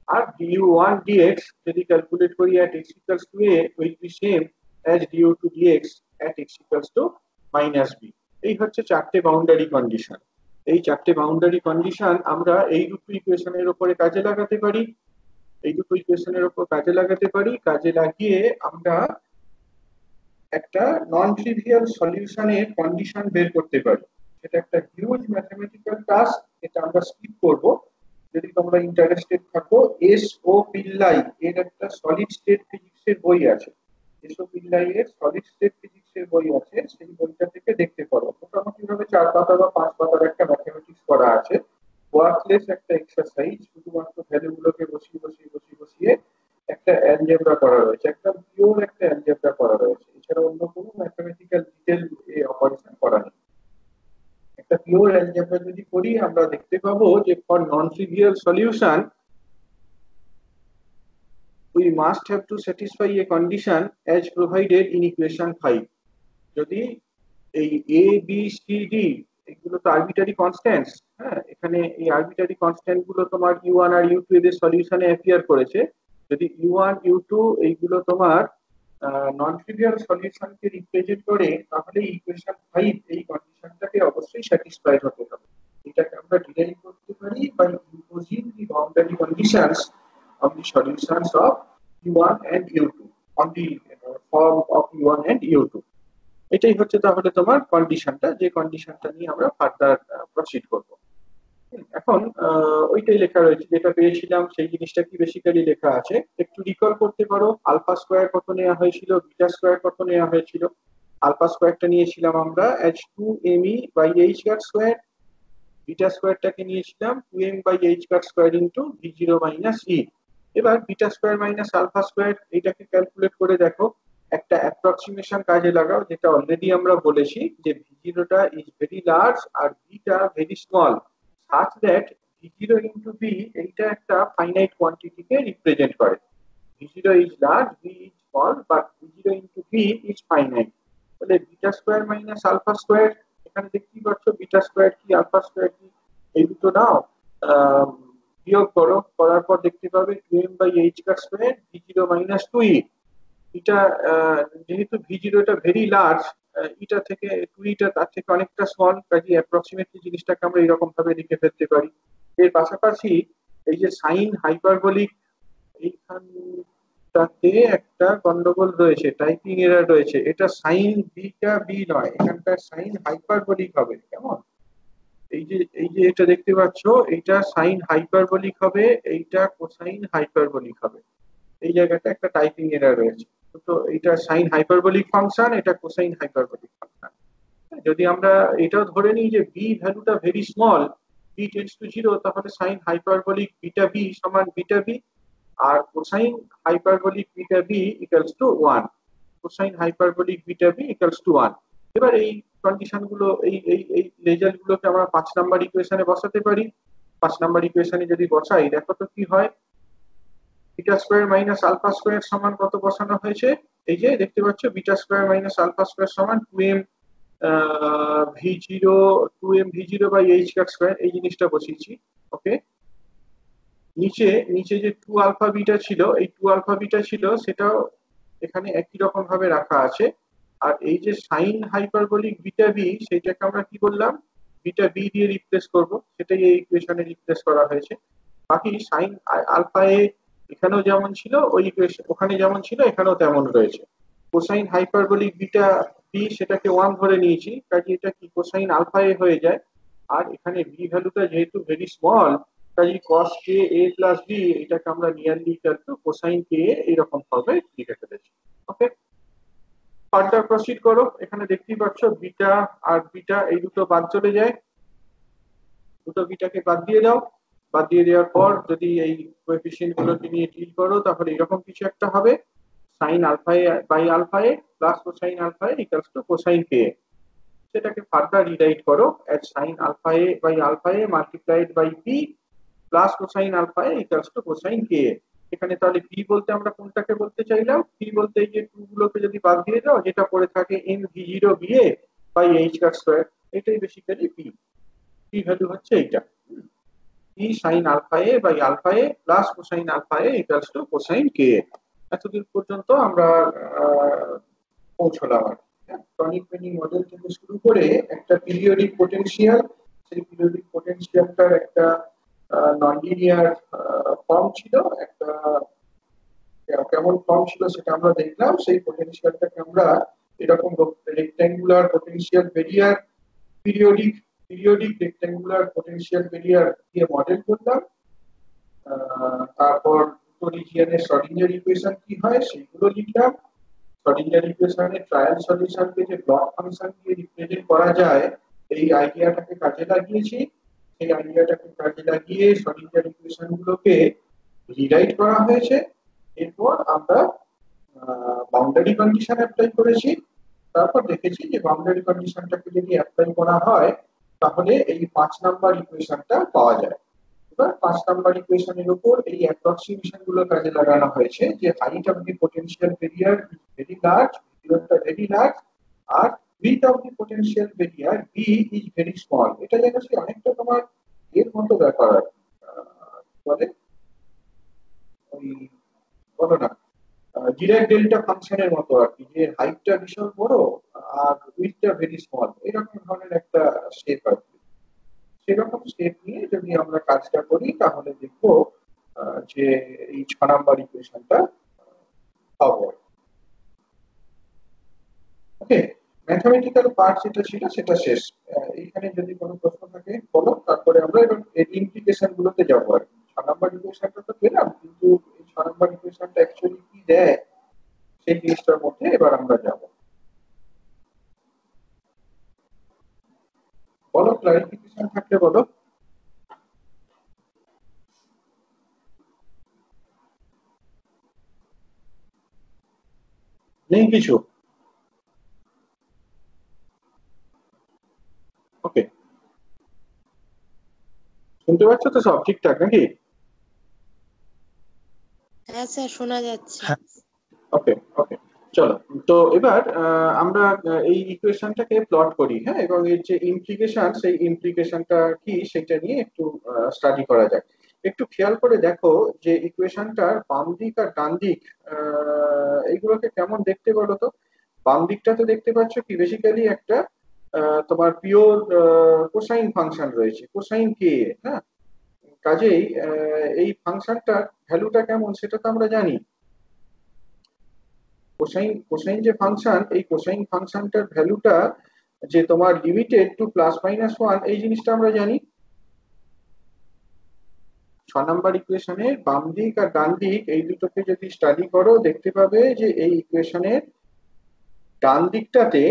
আর du1 dx যদি ক্যালকুলেট করি at x equals to a will be same as du2 dx at x equals to minus b। এই হচ্ছে চারটে বাউন্ডারি কন্ডিশন। এই চারটে বাউন্ডারি কন্ডিশন আমরা এই দুটো ইকুয়েশনের উপরে কাজে লাগাতে পারি। এই দুটো ইকুয়েশনের উপর কাজে লাগাতে পারি, কাজে লাগিয়ে আমরা একটা নন ট্রিভিয়াল সলিউশনের কন্ডিশন বের করতে পারি। সেটা একটা হিউজ ম্যাথমেটিক্যাল টাস্ক, এটা আমরা স্কিপ করব। যদি তোমরা ইন্টারেস্টেড থাকো, এস ও পিল্লাই এর একটা সলিড স্টেট ফিজিক্সের বই আছে, এস ও পিল্লাই এর সলিড স্টেট ফিজিক্সের বই আছে, সেই বইটা থেকে দেখতে পারো। মোটামুটি ভাবে 4 পাতা বা 5 পাতার একটা ম্যাথমেটিক্স করা আছে, ওয়ার্কলেস একটা এক্সারসাইজ, শুধুমাত্র ভ্যালু গুলোকে বসিয়ে একটা অ্যালজেব্রা করা রয়েছে, একটা পিওর একটা অ্যালজেব্রা করা রয়েছে। এছাড়া অন্য কোনো ম্যাথমেটিক্যাল ডিটেল অপারেশন করা নেই। একটা পিওর অ্যালজেব্রা যদি করি আমরা দেখতে পাবো যে for non trivial solution we must have to satisfy a condition as provided in equation 5। যদি এই এ বি সি ডি এগুলো তো আরবিটারি কনস্ট্যান্টস, হ্যাঁ, এখানে এই আরবিটারি কনস্ট্যান্ট গুলো তোমার u1 আর u2 এদের সলিউশনে অ্যাপিয়ার করেছে। যদি u1 u2 এইগুলো তোমার নন ট্রিভিয়াল সলিউশনকে রিপ্রেজেন্ট করে তাহলে ইকুয়েশন 5 এই কন্ডিশনটাকে অবশ্যই স্যাটিসফাইড হতে হবে। এটাকে আমরা ডিরাইভ করতে পারি by imposing the boundary conditions of the solutions of u1 and u2 on the form of u1 and u2। এটাই হচ্ছে তাহলে তোমার কন্ডিশনটা, যে কন্ডিশনটা নিয়ে আমরা ফার্দার প্রসিড করব। এখন ওইটাই লেখা রয়েছে, যেটা পেয়েছিলাম সেই জিনিসটা কি বেসিক্যালি লেখা আছে একটু রিকল করতে পারো। আলফা স্কোয়ার কত নেওয়া হয়েছিল, বিটা স্কোয়ার কত নেওয়া হয়েছিল। আলফা স্কোয়ারটা নিয়েছিলাম আমরা as 2me by H cut square, beta স্কোয়ারটাকে নিয়েছিলাম 2m by H cut square into v0 minus e. এবার beta square minus alpha square এইটাকে ক্যালকুলেট করে দেখো, একটা অ্যাপ্রক্সিমেশন কাজে লাগাও, যেটা অলরেডি আমরা বলেছি যে v0টা ইজ ভেরি লার্জ আর beta very small, such that v0 into b এইটা একটা ফাইনাইট কোয়ান্টিটিকে রিপ্রেজেন্ট করে। v0 is large, b is small, but v0 into b is finite। তাহলে beta square minus alpha square, এখানে দেখতেই পাচ্ছ বিটা স্কোয়ার কি alpha square কি, এই দুটো নাও বিয়োগ করো, করার পর দেখতে পাবে 2m by H cut square v0 minus 2e। এটা যেহেতু v0 এটা ভেরি লার্জ, ইটা থেকে 2ইটা তার থেকে অনেকটা স্মল, কাজে অ্যাপ্রক্সিমেটলি জিনিসটাকে আমরা এরকম ভাবে লিখে ফেলতে পারি। এর পাশাপাশি এই যে সাইন হাইপারবোলিক, এইখানটাতে একটা গন্ডগোল রয়েছে, টাইপিং এরর রয়েছে, এটা সাইন বিটা বি নয়, এখানকার সাইন হাইপারবোলিক হবে। কেমন, এই যে এটা দেখতে পাচ্ছ, এইটা সাইন হাইপারবোলিক হবে, এইটা কোসাইন হাইপারবোলিক হবে। এই জায়গাটা একটা টাইপিং এরর রয়েছে। তো এটা সাইন হাইপারবোলিক ফাংশন, এটা কোসাইন হাইপারবোলিক ফাংশন। যদি আমরা এটাও ধরে নিই যে বি ভ্যালুটা very small, B tends to 0, তাহলে সাইন হাইপারবোলিক বিটা বি সমান বিটা বি, আর cosine hyperbolic beta B equals to 1। Cosine hyperbolic beta B equals to 1। এবার এই কন্ডিশন গুলো, এই রেজাল্ট গুলোকে আমরা 5 নাম্বার ইকুয়েশনে বসাতে পারি। 5 নাম্বার ইকুয়েশনে যদি বসাই দেখো তো কি হয়। Beta square minus alpha square সমান কত বসানো হয়েছে? এই যে দেখতে পাচ্ছ beta square minus alpha square সমান 2m v0 2m v0 by h cut square, এই জিনিসটা বসিয়েছি। ওকে, নিচে নিচে যে 2 আলফা বিটা ছিল, এই 2 আলফা বিটা ছিল সেটাও এখানে একই রকম ভাবে রাখা আছে। আর এই যে সাইন হাইপারবোলিক বিটা বি, সেটাকে আমরা কি বললাম, বিটা বি দিয়ে রিপ্লেস করব, সেটাই এই ইকুয়েশনে রিপ্লেস করা হয়েছে। বাকি সাইন আলফা এ এখানেও যেমন ছিল ওই ইকুয়েশন, ওখানে যেমন ছিল এখানেও তেমন রয়েছে। কোসাইন হাইপারবোলিক বিটা বি সেটাকে 1 ধরে নিয়েছি, কাজে এটা কি কোসাইন আলফা এ হয়ে যায়। আর এখানে বি ভ্যালুটা যেহেতু ভেরি স্মল, কাজে cos k a plus B এটাকে আমরা nearly equal to cosine K এরকম ভাবে লিখে ফেলেছি। ওকে, ফার্দার প্রসিড করো। এখানে দেখতেই পাচ্ছ বিটা আর বিটা এই দুটো বাদ চলে যায়, দুটো বিটাকে বাদ দিয়ে দাও। বাদ দিয়ে দেওয়ার পর যদি এই কোএফিসিয়েন্ট গুলোকে নিয়ে ডিল করো তাহলে এরকম কিছু একটা হবে, sine alpha a by alpha a plus cosine alpha A equals to cosine k. সেটাকে ফার্দার রিরাইট করো as sine alpha a by alpha a multiplied by p plus cosine alpha A equals to cosine k. এখানে তাহলে P বলতে আমরা কোনটাকে বলতে চাইলাম? P বলতে এই যে টু গুলোকে যদি বাদ দিয়ে দাও, যেটা পড়ে থাকে m v zero b a by H cut square, এটাই বেসিক্যালি পি। পি ভ্যালু হচ্ছে এইটা, p sine alpha a by alpha a plus cosine alpha A equals to cosine k. এতদূর পর্যন্ত আমরা পৌঁছলাম আর টনিক পেনি মডেল থেকে শুরু করে একটা পিরিয়ডিক পোটেনশিয়াল, সেই পিরিয়ডিক পোটেনশিয়ালটার একটা নন লিনিয়ার ফর্ম ছিল, একটা কেমন ফর্ম ছিল সেটা আমরা দেখলাম। সেই পোটেনশিয়ালটাকে আমরা এরকম rectangular potential ভেরিয়ার, periodic periodic rectangular potential ভেরিয়ার দিয়ে মডেল করলাম। তারপর দুটো রিজিয়নের শ্রোডিঞ্জার ইকুয়েশন কি হয় সেগুলো লিখলাম। শ্রোডিঞ্জার ইকুয়েশনের ট্রায়াল সলিউশনকে যে ব্লক ফাংশন দিয়ে রিপ্রেজেন্ট করা যায়, এই আইডিয়াটাকে কাজে লাগিয়েছি। সেই আইডিয়াটাকে কাজে লাগিয়ে শ্রোডিঞ্জার ইকুয়েশন গুলোকে রিরাইট করা হয়েছে। এরপর আমরা বাউন্ডারি কন্ডিশন অ্যাপ্লাই করেছি। তারপর দেখেছি যে বাউন্ডারি কন্ডিশনটাকে যদি অ্যাপ্লাই করা হয় তাহলে এই 5 নাম্বার ইকুয়েশনটা পাওয়া যায়। এবার 5 নাম্বার ইকুয়েশনের উপর এই অ্যাপ্রক্সিমেশন গুলো কাজে লাগানো হয়েছে যে height of the potential barrier is very large, ভিডিওটা ভেরি লার্জ, আর width of the potential barrier b is very small. এটা যেন সে অনেকটা তোমার এর মতো ব্যাপার আর বলে ওই বলো না ডিরাক ডেল্টা ফাংশনের মতো আর কি, যে হাইটটা ভীষণ বড় আর উইথটা ভেরি স্মল, এরকম ধরনের একটা শেপ আর কি। সেরকম শেপ নিয়ে যদি আমরা কাজটা করি তাহলে দেখবো যে এই 6 নাম্বার ইকুয়েশনটা পাবো। ওকে, ম্যাথমেটিক্যাল পার্ট যেটা ছিল সেটা শেষ। এইখানে যদি কোনো প্রশ্ন থাকে বলো, তারপরে আমরা এবার ইমপ্লিকেশন গুলোতে যাবো আর কি। 6 নাম্বার ইকুয়েশনটা তো পেলাম, কিন্তু এই 6 নাম্বার ইকুয়েশনটা অ্যাকচুয়ালি কি দেয় সেই জিনিসটার মধ্যে এবার আমরা যাব। বলো, ক্লারিফিকেশন থাকলে বলো। নেই কিছু? ওকে, শুনতে পাচ্ছ তো সব ঠিকঠাক নাকি? হ্যাঁ স্যার, শোনা যাচ্ছে। ওকে ওকে, চলো। তো এবার আমরা এই ইকুয়েশনটাকে প্লট করি, হ্যাঁ, এবং এর যে ইমপ্লিকেশন সেই ইমপ্লিকেশনটা কি সেটা নিয়ে একটু স্টাডি করা যাক। একটু খেয়াল করে দেখো যে ইকুয়েশনটার বাম দিক আর ডান দিক এইগুলোকে কেমন দেখতে বলো তো। বাম দিকটাতে দেখতে পাচ্ছ কি বেসিক্যালি একটা তোমার পিওর কোসাইন ফাংশন রয়েছে, কোসাইন কে, হ্যাঁ। কাজেই এই ফাংশনটার ভ্যালুটা কেমন সেটা তো আমরা জানি। কোসাইন কোসাইন যে ফাংশন, এই কোসাইন ফাংশনটার ভ্যালুটা যে তোমার limited to plus minus one, এই জিনিসটা আমরা জানি। 6 নাম্বার ইকুয়েশনের বাম দিক আর ডান দিক এই দুটোকে যদি স্টাডি করো দেখতে পাবে যে এই ইকুয়েশনের ডান দিকটাতে,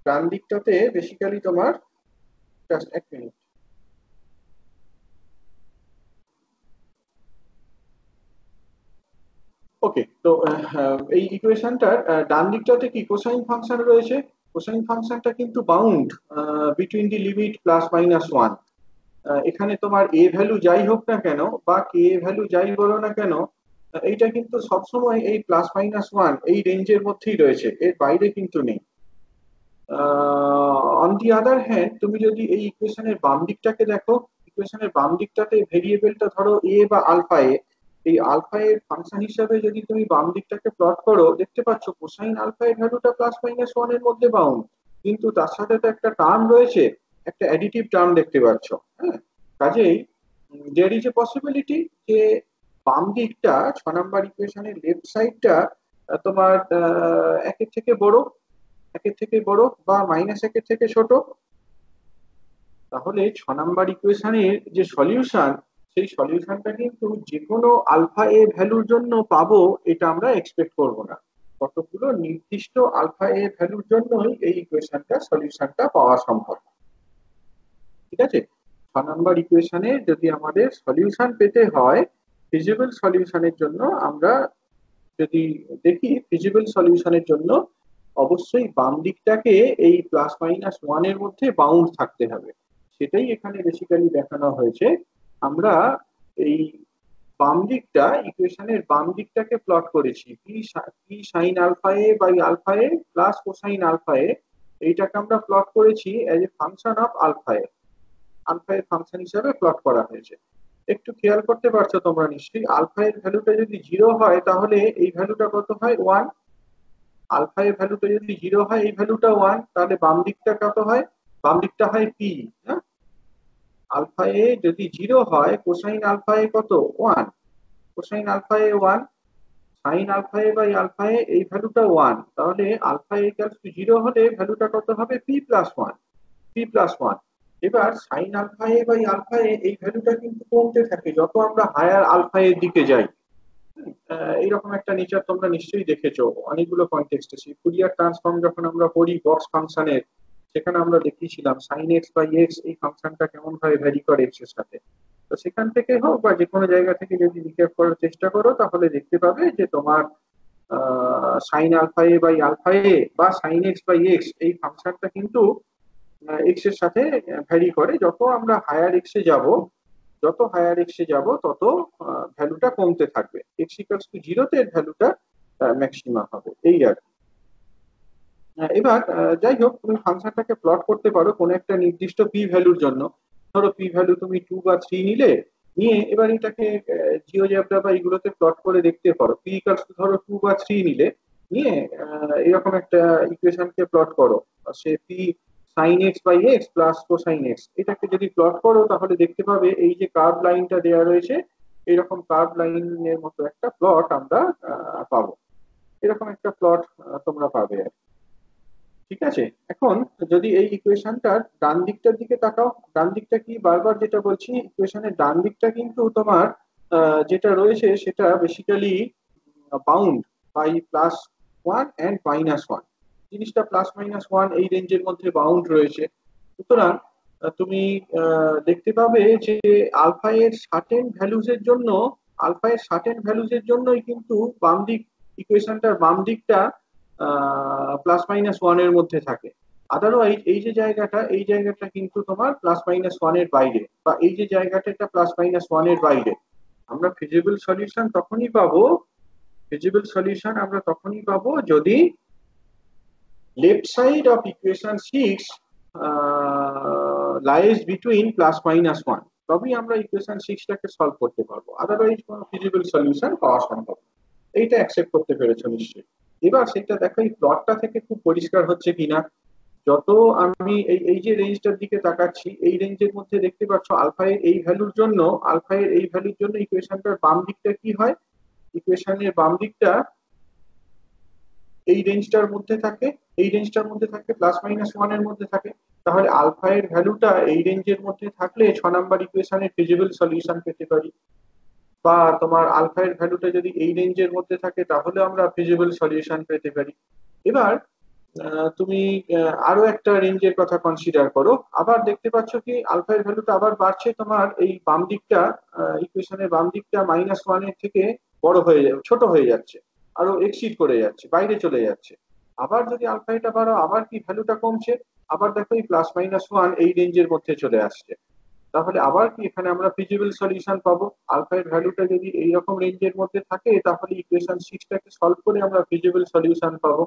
ডান দিকটাতে বেসিক্যালি তোমার, জাস্ট এক মিনিট, ওকে। তো এই ইকুয়েশনটার ডান দিকটাতে কি কোসাইন ফাংশন রয়েছে। কোসাইন ফাংশনটা কিন্তু bound between the limit plus minus one. এখানে তোমার এ ভ্যালু যাই হোক না কেন বা কে ভ্যালু যাই বলো না কেন, এইটা কিন্তু সবসময় এই প্লাস মাইনাস ওয়ান এই রেঞ্জের মধ্যেই রয়েছে, এর বাইরে কিন্তু নেই। অন দি আদার হ্যান্ড তুমি যদি এই ইকুয়েশনের বাম দিকটাকে দেখো, ইকুয়েশনের বাম দিকটাতে ভেরিয়েবলটা ধরো এ বা আলফা এ, এই আলফা এর ফাংশন হিসাবে যদি তুমি বাম দিকটাকে প্লট করো, দেখতে পাচ্ছ কোসাইন আলফা এর ভ্যালুটা প্লাস মাইনাস ওয়ান এর মধ্যে বাউন্ড, কিন্তু তার সাথে তো একটা টার্ম রয়েছে, একটা অ্যাডিটিভ টার্ম দেখতে পাচ্ছ। হ্যাঁ, কাজেই দেয়ার ইজ এ পসিবিলিটি যে বাম দিকটা 6 নম্বর ইকুয়েশনের লেফট সাইডটা তোমার একের থেকে বড়, একের থেকে বড় বা মাইনাস একের থেকে ছোট। তাহলে 6 নম্বর ইকুয়েশনের যে সলিউশন, সেই সলিউশনটা কিন্তু যে কোনো আলফা এ ভ্যালুর জন্য পাবো এটা আমরা এক্সপেক্ট করব না, কতগুলো নির্দিষ্ট আলফা এ ভ্যালুর জন্যই এই ইকুয়েশনটা সলিউশনটা পাওয়া সম্ভব। ঠিক আছে, 6 নম্বর ইকুয়েশনে যদি আমাদের সলিউশন পেতে হয়, ফিজিবল সলিউশনের জন্য আমরা যদি দেখি, ফিজিবল সলিউশনের জন্য অবশ্যই বাম দিকটাকে এই প্লাস মাইনাস ওয়ান এর মধ্যে বাউন্ড থাকতে হবে, সেটাই এখানে বেসিক্যালি দেখানো হয়েছে। আমরা এই বাম দিকটা, ইকুয়েশনের বাম দিকটাকে প্লট করেছি p sine alpha a by alpha a plus cosine alpha a, এইটাকে আমরা প্লট করেছি as a function of alpha a, alpha এর ফাংশন হিসাবে প্লট করা হয়েছে। একটু খেয়াল করতে পারছো তোমরা নিশ্চয়ই, আলফা এর ভ্যালুটা যদি জিরো হয় তাহলে এই ভ্যালুটা কত হয়, ওয়ান। আলফা এর ভ্যালুটা যদি জিরো হয় এই ভ্যালুটা ওয়ান, তাহলে বাম দিকটা কত হয়, বাম দিকটা হয় পি। হ্যাঁ, আলফা এ যদি জিরো হয় কোসাইন আলফা এ কত, one, cosine alpha a one, sine alpha a by alpha a এই ভ্যালুটা ওয়ান, তাহলে alpha A equals to zero হলে ভ্যালুটা কত হবে, p plus one, p plus one. এবার sine alpha a by alpha a এই ভ্যালুটা কিন্তু কমতে থাকে যত আমরা হায়ার আলফা এর দিকে যাই। এইরকম একটা নেচার তোমরা নিশ্চয়ই দেখেছো অনেকগুলো কনটেক্সটে, সেই ফুরিয়ার ট্রান্সফর্ম যখন আমরা পড়ি বক্স ফাংশনের, সেখানে আমরা দেখিয়েছিলাম সাইন এক্স বাই এক্স এই ফাংশনটা কেমন ভাবে ভ্যারি করে এক্স এর সাথে। তো সেখান থেকে হোক বা যে কোনো জায়গা থেকে যদি রিক্যাপ করার চেষ্টা করো তাহলে দেখতে পাবে যে তোমার sine alpha a by alpha a বা সাইন এক্স বাই এক্স এই ফাংশনটা কিন্তু এক্স এর সাথে ভ্যারি করে, যত আমরা হায়ার এক্স এ যাব, যত হায়ার এক্সে যাব তত ভ্যালুটা কমতে থাকবে, এক্স ইকুয়ালস টু জিরোতে এর ভ্যালুটা ম্যাক্সিমাম হবে, এই আর কি। এবার যাই হোক, তুমি ফাংশনটাকে প্লট করতে পারো কোনো একটা নির্দিষ্ট পি ভ্যালুর জন্য, ধরো পি ভ্যালু তুমি টু বা থ্রি নিলে, নিয়ে এবার এটাকে জিওজেব্রা বা এগুলোতে প্লট করে দেখতে পারো, পি ইকুয়ালস টু ধরো টু বা থ্রি নিলে, নিয়ে এরকম একটা ইকুয়েশনকে প্লট করো, সে p sine x by x plus cosine x, এটাকে যদি প্লট করো তাহলে দেখতে পাবে এই যে কার্ভ লাইনটা দেওয়া রয়েছে, এরকম কার্ভ লাইনের মতো একটা প্লট আমরা পাবো, এরকম একটা প্লট তোমরা পাবে আর কি। ঠিক আছে, এখন যদি এই ইকুয়েশনটার ডান দিকটার দিকে তাকাও, ডান দিকটা কি, বারবার যেটা বলছি ইকুয়েশনের ডান দিকটা কিন্তু তোমার যেটা রয়েছে সেটা basically bound by plus one and minus one, জিনিসটা প্লাস মাইনাস ওয়ান এই রেঞ্জের মধ্যে বাউন্ড রয়েছে। সুতরাং তুমি দেখতে পাবে যে আলফা এর সার্টেন ভ্যালুজ এর জন্য, আলফা এর সার্টেন ভ্যালুজ এর জন্যই কিন্তু বাম দিক, ইকুয়েশনটার বাম দিকটা প্লাস মাইনাস ওয়ান এর মধ্যে থাকে। আদারওয়াইজ এই যে জায়গাটা, এই জায়গাটা কিন্তু তোমার প্লাস মাইনাস ওয়ান এর বাইরে, বা এই যে জায়গাটা এটা প্লাস মাইনাস ওয়ান এর বাইরে। আমরা ফিজিবল সলিউশন তখনই পাবো, ফিজিবল সলিউশন আমরা তখনই পাবো যদি left side of equation 6 lies between plus minus 1, তবেই আমরা ইকুয়েশন 6 টাকে সলভ করতে পারবো, আদারওয়াইজ কোনো ফিজিবল সলিউশন পাওয়া সম্ভব না। এইটা অ্যাকসেপ্ট করতে পেরেছো নিশ্চয়ই। এবার সেটা দেখো এই প্লটটা থেকে খুব পরিষ্কার হচ্ছে কিনা, যত আমি এই এই যে রেঞ্জটার দিকে তাকাচ্ছি এই রেঞ্জের মধ্যে দেখতে পাচ্ছ আলফা এর এই ভ্যালুর জন্য, আলফা এর এই ভ্যালুর জন্য ইকুয়েশনটার বাম দিকটা কি হয়, ইকুয়েশনের বাম দিকটা এই রেঞ্জটার মধ্যে থাকে, এই রেঞ্জটার মধ্যে থাকে প্লাস মাইনাস ওয়ান এর মধ্যে থাকে, তাহলে আলফা এর ভ্যালুটা এই রেঞ্জের মধ্যে থাকলে 6 নম্বর ইকুয়েশনের ফিজিবল সলিউশন পেতে পারি, বা তোমার আলফা এর ভ্যালুটা যদি এই রেঞ্জের মধ্যে থাকে তাহলে আমরা ফিজিবল সলিউশন পেতে পারি। এবার তুমি আরো একটা রেঞ্জের কথা কনসিডার করো, আবার দেখতে পাচ্ছ কি আলফা এর ভ্যালুটা আবার বাড়ছে, তোমার এই বাম দিকটা, ইকুয়েশনের বাম দিকটা মাইনাস ওয়ান এর থেকে বড় হয়ে যাবে, ছোট হয়ে যাচ্ছে, আরো এক্সিড করে যাচ্ছে, বাইরে চলে যাচ্ছে। আবার যদি আলফা এটা বাড়ো আবার কি ভ্যালুটা কমছে, আবার দেখো এই প্লাস মাইনাস ওয়ান এই রেঞ্জের মধ্যে চলে আসছে। তাহলে আবার কি এখানে আমরা ফিজিবল সলিউশন পাবো। আলফা এর ভ্যালুটা যদি এইরকম রেঞ্জের মধ্যে থাকে তাহলে ইকুয়েশন 6টাকে সলভ করে আমরা ফিজিবল সলিউশন পাবো।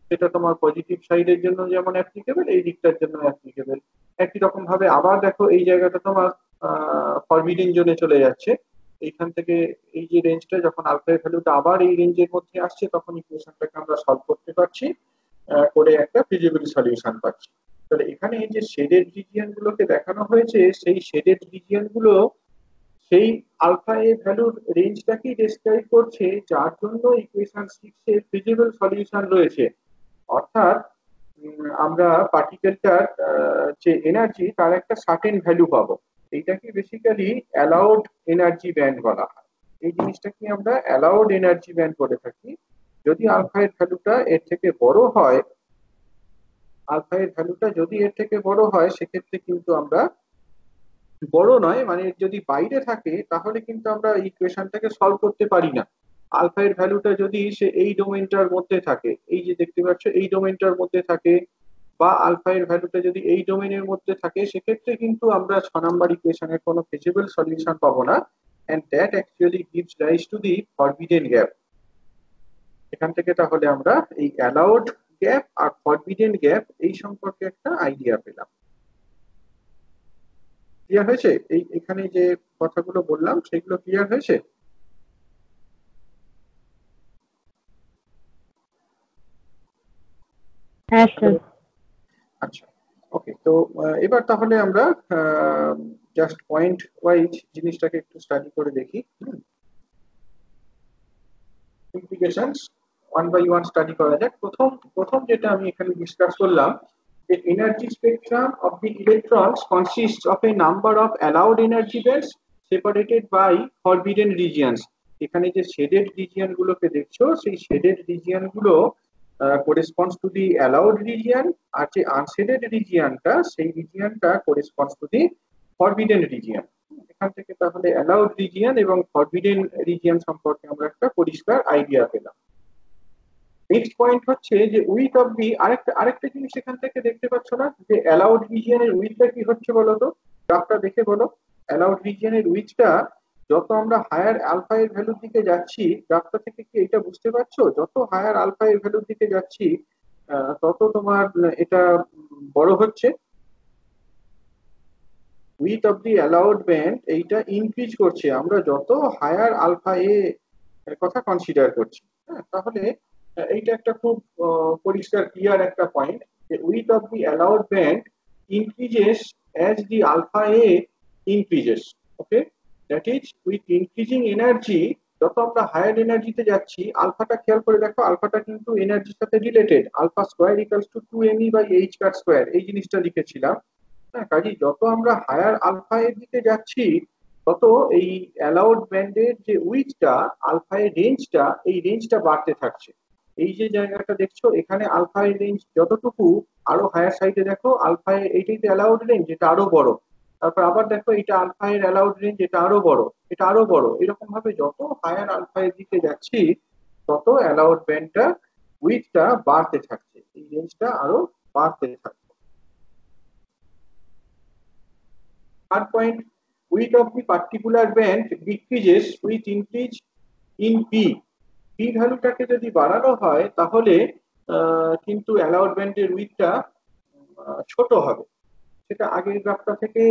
সেটা তোমার পজিটিভ সাইডের জন্য যেমন অ্যাপ্লিকেবল, এই দিকটার জন্য অ্যাপ্লিকেবল। একই রকম ভাবে আবার দেখো এই জায়গাটা তোমার ফরবিডিং জোনে চলে যাচ্ছে। এইখান থেকে এই যে রেঞ্জটা, যখন আলফা এর ভ্যালুটা আবার এই রেঞ্জের মধ্যে আসছে তখন ইকুয়েশনটাকে আমরা সলভ করতে পারছি, করে একটা ফিজিবল সলিউশন পাচ্ছি। তাহলে এখানে এই যে শেডেড রিজিয়ন গুলোকে দেখানো হয়েছে, সেই শেডেড রিজিয়ন গুলো সেই আলফা এর ভ্যালুর রেঞ্জটাকেই ডেসক্রাইব করছে, যার জন্য ইকুয়েশন 6 এর ফিজিবল সলিউশন রয়েছে। অর্থাৎ আমরা পার্টিকেলটার যে এনার্জি তার একটা সার্টেন ভ্যালু পাবো। এইটাকে বেসিক্যালি অ্যালাউড এনার্জি ব্যান্ড বলা হয়। এই জিনিসটাকে আমরা অ্যালাউড এনার্জি ব্যান্ড বলে থাকি। যদি আলফা এর ভ্যালুটা এর থেকে বড় হয়, আলফা এর ভ্যালুটা যদি এর থেকে বড় হয় সেক্ষেত্রে কিন্তু আমরা, বড় নয় মানে যদি বাইরে থাকে তাহলে কিন্তু আমরা ইকুয়েশনটাকে সলভ করতে পারি না। আলফা এর ভ্যালুটা যদি সে এই ডোমেনটার মধ্যে থাকে, এই যে দেখতে পাচ্ছ এই ডোমেনটার মধ্যে থাকে, বা আলফা এর ভ্যালুটা যদি এই ডোমেনের মধ্যে থাকে, সেক্ষেত্রে কিন্তু আমরা 6 নম্বর ইকুয়েশনের কোনো ফিজিবল সলিউশন পাবো না। And that actually gives rise to the forbidden gap. এখান থেকে তাহলে আমরা এই অ্যালাউড গ্যাপ আর ফরবিডেন গ্যাপ এই সম্পর্কে একটা আইডিয়া পেলাম। ক্লিয়ার হয়েছে? এখানে যে কথাগুলো বললাম সেগুলো ক্লিয়ার হয়েছে? হ্যাঁ স্যার। আচ্ছা, ওকে। তো এবার তাহলে আমরা জাস্ট পয়েন্ট ওয়াইজ জিনিসটাকে একটু স্টাডি করে দেখি। Implications one by one study করা যাক। প্রথম প্রথম যেটা আমি এখানে ডিসকাস করলাম, যে energy spectrum of the electrons consists of a number of allowed energy bands separated by forbidden regions. এখানে যে শেডেড রিজিয়ন গুলোকে দেখছো, সেই শেডেড রিজিয়ন গুলো corresponds to the allowed region, আর যে আনশেডেড রিজিয়নটা সেই রিজিয়নটা corresponds to the forbidden region. এখান থেকে তাহলে অ্যালাউড রিজিয়ন এবং ফরবিডেন রিজিয়ন সম্পর্কে আমরা একটা পরিষ্কার আইডিয়া পেলাম। নেক্সট পয়েন্ট হচ্ছে যে উইথ অফ দি, আরেকটা আরেকটা জিনিস এখান থেকে দেখতে পাচ্ছ না, যে অ্যালাউড রিজিয়নের উইথটা কি হচ্ছে বলো তো, গ্রাফটা দেখে বলো। অ্যালাউড রিজিয়নের উইথটা, যত আমরা হায়ার আলফা এর ভ্যালুর দিকে যাচ্ছি, গ্রাফটা থেকে কি এটা বুঝতে পারছো, যত হায়ার আলফা এর ভ্যালুর দিকে যাচ্ছি তত তোমার এটা বড় হচ্ছে। With of the allowed band এইটা ইনক্রিজ করছে আমরা যত হায়ার আলফা এ কথা কনসিডার করছি। হ্যাঁ, তাহলে এইটা একটা খুব পরিষ্কার ক্লিয়ার একটা পয়েন্ট, যে width of the allowed band increases as the alpha A increases. Okay, that is with increasing energy, যত আমরা হায়ার এনার্জিতে যাচ্ছি, আলফাটা খেয়াল করে দেখো, আলফাটা কিন্তু এনার্জির সাথে related, alpha square equals to 2me/h² square, এই জিনিসটা লিখেছিলাম। হ্যাঁ, কাজেই যত আমরা হায়ার আলফা এর দিকে যাচ্ছি তত এই অ্যালাউড ব্যান্ডের যে উইথটা, আলফা এর রেঞ্জটা, এই রেঞ্জটা বাড়তে থাকছে। এই যে জায়গাটা দেখছো এখানে আলফা এর রেঞ্জ যতটুকু, আরো হায়ার সাইডে দেখো আলফা এর এইটাই তো অ্যালাউড রেঞ্জ, এটা আরো বড়। তারপর আবার দেখো এটা আলফা এর অ্যালাউড রেঞ্জ, এটা আরো বড়, এটা আরো বড়। এরকম ভাবে যত হায়ার আলফা এর দিকে যাচ্ছি তত অ্যালাউড ব্যান্ডটা উইথটা বাড়তে থাকছে, এই রেঞ্জটা আরো বাড়তে থাকছে। Third point, width of the particular band decreases with increase in p. p ভ্যালুটাকে যদি বাড়ানো হয় তাহলে কিন্তু অ্যালাউড ব্যান্ডের উইথটা ছোট হবে। সেটা আগের গ্রাফটা থেকে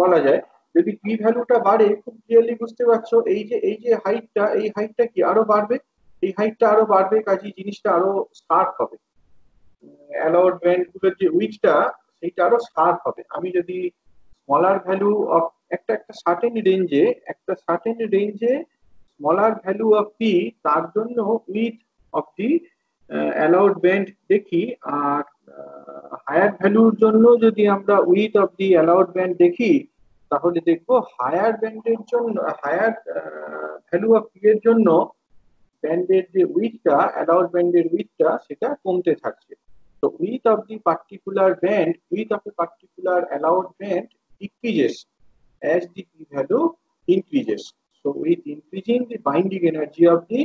বলা যায়। যদি পি ভ্যালুটা বাড়ে, খুব ক্লিয়ারলি বুঝতে পারছো এই যে হাইটটা, এই হাইটটা কি আরো বাড়বে, এই হাইটটা আরো বাড়বে, কাজে জিনিসটা আরো শার্প হবে। অ্যালাউড ব্যান্ড গুলোর যে উইথটা সেইটা আরো শার্প হবে। আমি যদি স্মলার ভ্যালু অফ একটা সার্টেন রেঞ্জে স্মলার ভ্যালু অফ পি, তার জন্য with of the allowed band দেখি, আর হায়ার ভ্যালুর জন্য যদি আমরা with of the allowed band দেখি, তাহলে দেখবো হায়ার ব্যান্ডের জন্য, হায়ার ভ্যালু অফ পি এর জন্য ব্যান্ডের যে উইথটা, অ্যালাউড ব্যান্ডের উইথটা সেটা কমতে থাকছে। তো with of the particular band, with of a particular allowed band decreases as the p value increases. So with increasing the binding energy of the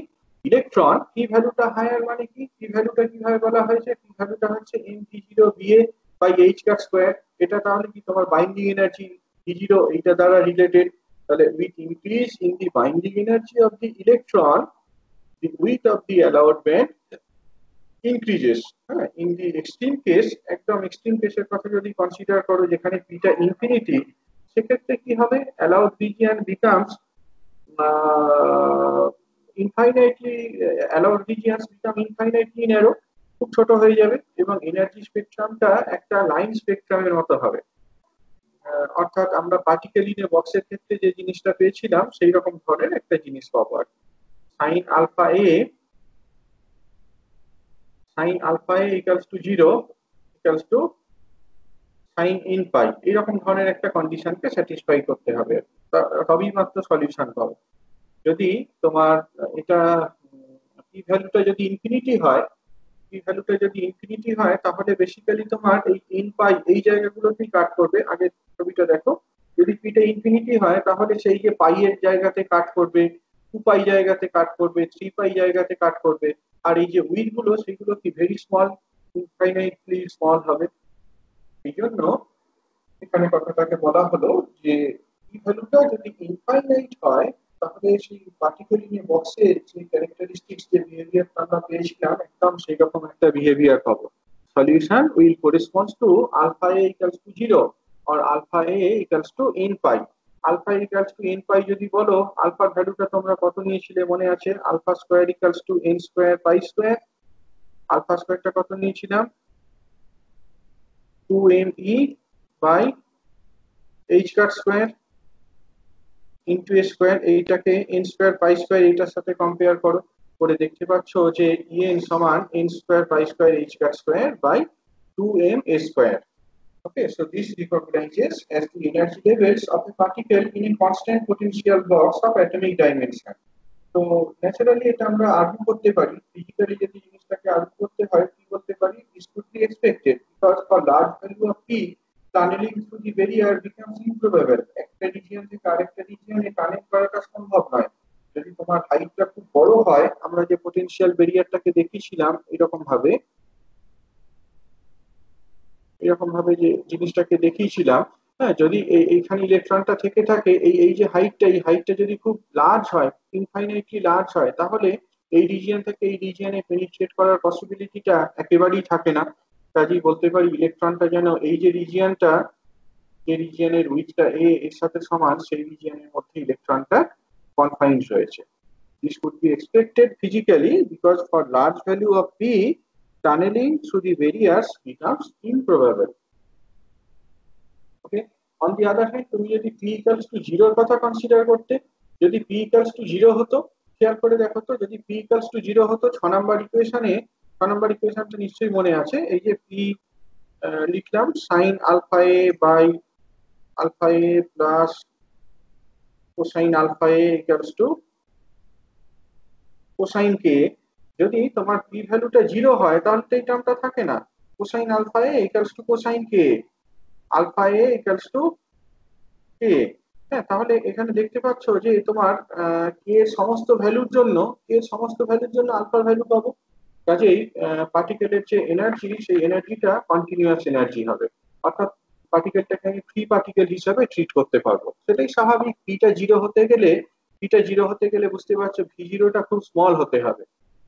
electron, p ভ্যালুটা হায়ার মানে কি, p ভ্যালুটা কিভাবে বলা হয়েছে, p ভ্যালুটা হচ্ছে mg0 va, by H cut square. এটা তাহলে কি তোমার বাইন্ডিং এনার্জি V0 এইটা দ্বারা রিলেটেড। তাহলে with increase in the binding energy of the electron the width of the allowed band increases। হ্যাঁ, ইন দি এক্সট্রিম কেস, একদম এক্সট্রিম কেসের কথা যদি কনসিডার করো যেখানে পিটা ইনফিনিটি, সেক্ষেত্রে কি হবে, allowed region becomes infinitely, allowed regions become infinitely narrow, খুব ছোট হয়ে যাবে এবং এনার্জি স্পেকট্রামটা একটা লাইন স্পেকট্রামের মতো হবে। অর্থাৎ আমরা পার্টিকেল ইন এ বক্সের ক্ষেত্রে যে জিনিসটা পেয়েছিলাম সেই রকম ধরনের একটা জিনিস পাবো আর sine alpha a, sin alpha a equals to 0 equals to sin n pi, এরকম ধরনের একটা কন্ডিশনকে স্যাটিসফাই করতে হবে, তবেই মাত্র সলিউশন পাবো। যদি তোমার এটা পি ভ্যালুটা যদি ইনফিনিটি হয়, পি ভ্যালুটা যদি ইনফিনিটি হয় তাহলে বেসিক্যালি তোমার এই n পাই এই জায়গাগুলোতেই কাট করবে। আগের ছবিটা দেখো, যদি পিটা ইনফিনিটি হয় তাহলে সেই যে পাই এর জায়গাতে কাট করবে, 2 পাই জায়গাতে কাট করবে, 3 পাই জায়গাতে কাট করবে। আর এই যে উইথ গুলো সেগুলো কি ভেরি স্মল, ইনফাইনাইটলি স্মল হবে। এই জন্য এখানে কথাটাকে বলা হলো যে পি ভ্যালুটা যদি ইনফাইনাইট হয় তাহলে সেই পার্টিকুলার বক্সের যে ক্যারেক্টারিস্টিক্স যে বিহেভিয়ার আমরা পেয়েছিলাম একদম সেই রকম একটা বিহেভিয়ার পাবো। Solution will corresponds to alpha A equals to 0 or alpha a equals to n pi। Alpha equals to n pi যদি বলো, আলফার ভ্যালুটা তোমরা কত নিয়েছিলে মনে আছে? Alpha square equals to n square pi square. Alpha স্কয়ারটা কত নিয়েছিলাম? 2me by h cut square into a square. এইটাকে n স্কয়ার পাই স্কয়ার এইটার সাথে কম্পেয়ার করো, করে দেখতে পাচ্ছ যে en সমান n square pi square h cut square by 2m a square. Okay, so this recognizes as the energy levels of a particle in a constant potential box of atomic dimension. তো naturally এটা আমরা argue করতে পারি, physically যদি জিনিসটাকে argue করতে হয় কি বলতে পারি, this could be expected because for large value of p tunneling through the barrier becomes improbable। একটা রিজিয়ন থেকে আরেকটা রিজিয়নে কানেক্ট করাটা সম্ভব নয়। যদি তোমার হাইটটা খুব বড় হয়, আমরা যে পটেনশিয়াল ব্যারিয়ারটাকে দেখিয়েছিলাম এরকম ভাবে যে জিনিসটাকে দেখিয়েছিলাম, হ্যাঁ, যদি এইখানে ইলেকট্রনটা থেকে থাকে এই এই যে হাইটটা, এই হাইটটা যদি খুব লার্জ হয়, ইনফাইনাইটলি লার্জ হয়, তাহলে এই রিজিয়ন থেকে এই রিজিয়নে পেনিট্রেট করার পসিবিলিটিটা একেবারেই থাকে না। কাজেই বলতে পারি ইলেকট্রনটা যেন এই যে রিজিয়নটা, যে রিজিয়নের উইথটা এ এর সাথে সমান, সেই রিজিয়নের মধ্যে ইলেকট্রনটা কনফাইন্ড রয়েছে। This could be expected physically because for large value of p tunneling through the barriers becomes improbable। Okay, on the other hand তুমি যদি p equals to 0 এর কথা কনসিডার করতে, যদি p equals to 0 হতো, খেয়াল করে দেখো তো, যদি p equals to 0 হতো 6 নাম্বার ইকুয়েশনে, 6 নাম্বার ইকুয়েশনটা নিশ্চয়ই মনে আছে, এই যে p লিখলাম sin alpha a by alpha a plus cosine alpha a equals to cosine k। যদি তোমার p ভ্যালুটা 0 হয় তাহলে তো এই টার্মটা থাকে না, cosine alpha a equals to cosine k, alpha a equals to k। হ্যাঁ, তাহলে এখানে দেখতে পাচ্ছ যে তোমার k এর সমস্ত ভ্যালুর জন্য, আলফার ভ্যালু পাবো। কাজেই পার্টিকেলের যে এনার্জি, সেই এনার্জিটা কন্টিনিউয়াস এনার্জি হবে, অর্থাৎ পার্টিকেলটাকে আমি ফ্রি পার্টিকেল হিসাবে ট্রিট করতে পারবো। সেটাই স্বাভাবিক। পিটা জিরো হতে গেলে বুঝতে পারছো ভি0টা খুব স্মল হতে হবে।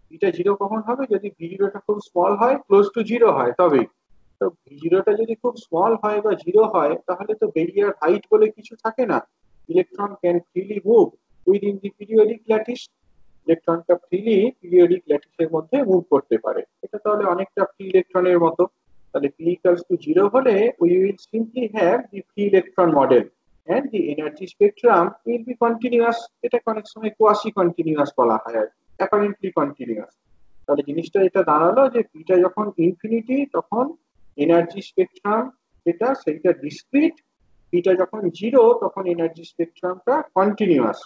পিটা জিরো কখন হবে? যদি ভি0টা খুব স্মল হয়, ক্লোজ টু জিরো হয়, তবেই। তো ভি0টা যদি খুব স্মল হয় বা জিরো হয় তাহলে তো বেরিয়ার হাইট বলে কিছু থাকে না। Electron can freely move within the periodic lattice. ইলেকট্রনটা ফ্রিলি পিরিয়ডিক ল্যাটিসের মধ্যে মুভ করতে পারে। এটা তাহলে অনেকটা ফ্রি ইলেকট্রনের মতো। তাহলে p equals to 0 হলে we will simply have the free electron model and the energy spectrum will be continuous। এটা অনেক সময় কোয়াসি কন্টিনিউয়াস বলা হয়, আর অ্যাপারেন্টলি কন্টিনিউয়াস। তাহলে জিনিসটা এটা দাঁড়ালো যে পিটা যখন ইনফিনিটি তখন এনার্জি স্পেকট্রাম যেটা সেইটা ডিসক্রিট, পিটা যখন 0 তখন এনার্জি স্পেকট্রামটা কন্টিনিউয়াস।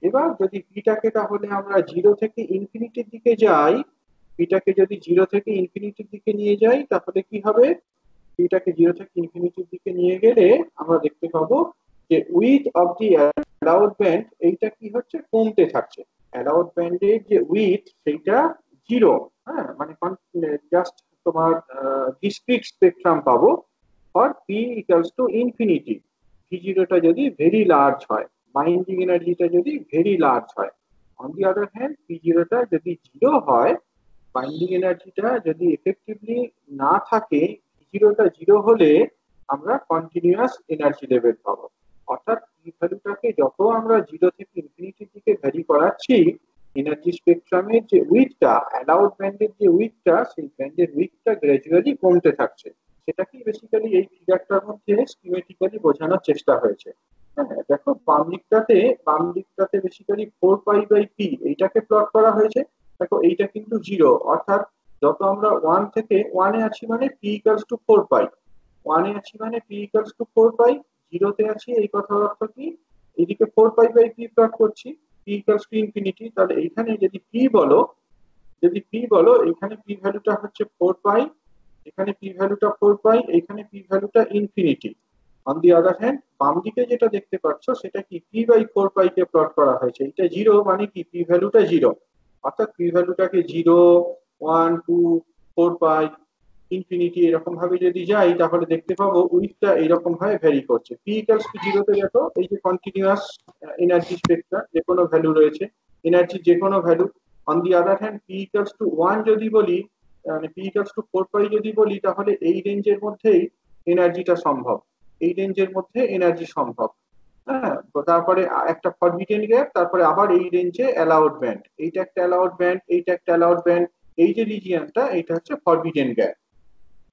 এবার যদি পিটাকে তাহলে আমরা 0 থেকে ইনফিনিটির দিকে যাই, পিটাকে যদি 0 থেকে ইনফিনিটির দিকে নিয়ে যাই তাহলে কি হবে? পিটাকে 0 থেকে ইনফিনিটির দিকে নিয়ে গেলে আমরা দেখতে পাবো যে width of the allowed band এইটা কি হচ্ছে, কমতে থাকছে। অ্যালাউড ব্যান্ডের যে উইথ সেইটা 0, হ্যাঁ, মানে জাস্ট তোমার ডিসক্রিট স্পেকট্রাম পাবো for p equals to infinity. V জিরোটা যদি ভেরি লার্জ হয়, বাইন্ডিং এনার্জিটা যদি ভেরি লার্জ হয়। On the other hand p জিরোটা যদি জিরো হয়, বাইন্ডিং এনার্জিটা যদি এফেক্টিভলি না থাকে, জিরোটা জিরো হলে আমরা কন্টিনিউয়াস এনার্জি লেভেল পাবো। অর্থাৎ পি ভ্যালুটাকে যত আমরা জিরো থেকে ইনফিনিটির দিকে ভ্যারি করাচ্ছি, এনার্জি স্পেকট্রামের যে উইথটা, অ্যালাউড ব্যান্ডের যে উইথটা, সেই ব্যান্ডের উইথটা গ্র্যাজুয়ালি কমতে থাকছে। সেটাকেই বেসিক্যালি এই ফিগারটার মধ্যে স্কিমেটিক্যালি বোঝানোর চেষ্টা হয়েছে। হ্যাঁ, দেখো বাম দিকটাতে বেসিক্যালি 4 পাই বাই পি এইটাকে প্লট করা হয়েছে। দেখো এইটা কিন্তু জিরো, অর্থাৎ যত আমরা ওয়ান থেকে ওয়ানে আছি মানে পি ইকুয়ালস টু 4 পাই, ওয়ানে আছি মানে পি ইকুয়ালস টু 4 পাই, জিরোতে আছি এই কথার অর্থ কি, এদিকে 4 পাই বাই পি প্লট করছি, পি ইকুয়ালস টু ইনফিনিটি। তাহলে এইখানে যদি পি বলো এখানে পি ভ্যালুটা হচ্ছে 4 পাই, এখানে পি ভ্যালুটা 4 পাই, এখানে পি ভ্যালুটা infinity. On the other hand বাম দিকে যেটা দেখতে পাচ্ছ সেটা কি পি/4 পাই কে প্লট করা হয়েছে। এটা জিরো মানে কি পি ভ্যালুটা জিরো, অর্থাৎ পি ভ্যালুটাকে 0, 1, 2, 4 পাই, ইনফিনিটি এরকম ভাবে যদি যাই তাহলে দেখতে পাবো উইথটা এইরকম ভাবে ভ্যারি করছে। পি ইকুয়ালস টু জিরোতে দেখো এই যে কন্টিনিউয়াস এনার্জি স্পেকট্রাম, যে কোনো ভ্যালু রয়েছে, এনার্জি যে কোনো value. On the other hand p equals to 1 যদি বলি, মানে পি ইকুয়ালস টু 4 পাই যদি বলি, তাহলে এই রেঞ্জের মধ্যেই এনার্জিটা সম্ভব, এই রেঞ্জের মধ্যে এনার্জি সম্ভব। হ্যাঁ, তো তারপরে একটা ফরবিডেন গ্যাপ, তারপরে আবার এই রেঞ্জে অ্যালাউড ব্যান্ড, এইটা একটা অ্যালাউড ব্যান্ড, এইটা একটা অ্যালাউড ব্যান্ড, এই যে রিজিয়নটা এইটা হচ্ছে forbidden gap.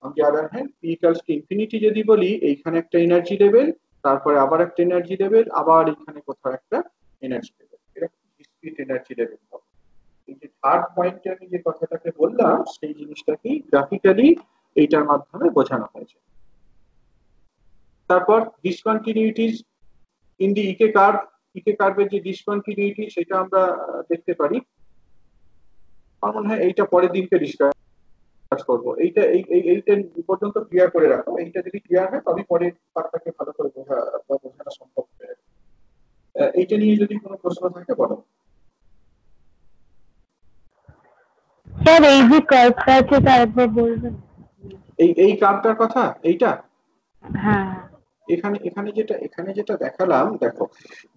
On the other hand p equals to infinity যদি বলি, এইখানে একটা এনার্জি লেভেল, তারপরে আবার একটা এনার্জি লেভেল, আবার এখানে কোথাও একটা এনার্জি লেভেল, এটা ডিসক্রিট এনার্জি লেভেল হবে। এই যে থার্ড পয়েন্টে আমি যে কথাটাকে বললাম সেই জিনিসটাকেই গ্রাফিক্যালি এইটার মাধ্যমে বোঝানো হয়েছে। তারপর ডিসকন্টিনিউটিজ ইন দি ইকে কার্ভ, ইকে কার্ভের যে ডিসকন্টিনিউটি সেটা আমরা দেখতে পারি। আমার মনে হয় এইটা পরের দিনকে ডিসকাস করবো। এইটা পর্যন্ত ক্লিয়ার করে রাখো, এইটা যদি ক্লিয়ার হয় তবে পরের পার্টটাকে ভালো করে বোঝানো সম্ভব হবে। এইটা নিয়ে যদি কোনো প্রশ্ন থাকে বলো। স্যার এই যে কার্ভটা আছে তা একবার বলবেন? এই কার্ভটার কথা, এইটা হ্যাঁ এখানে যেটা দেখালাম, দেখো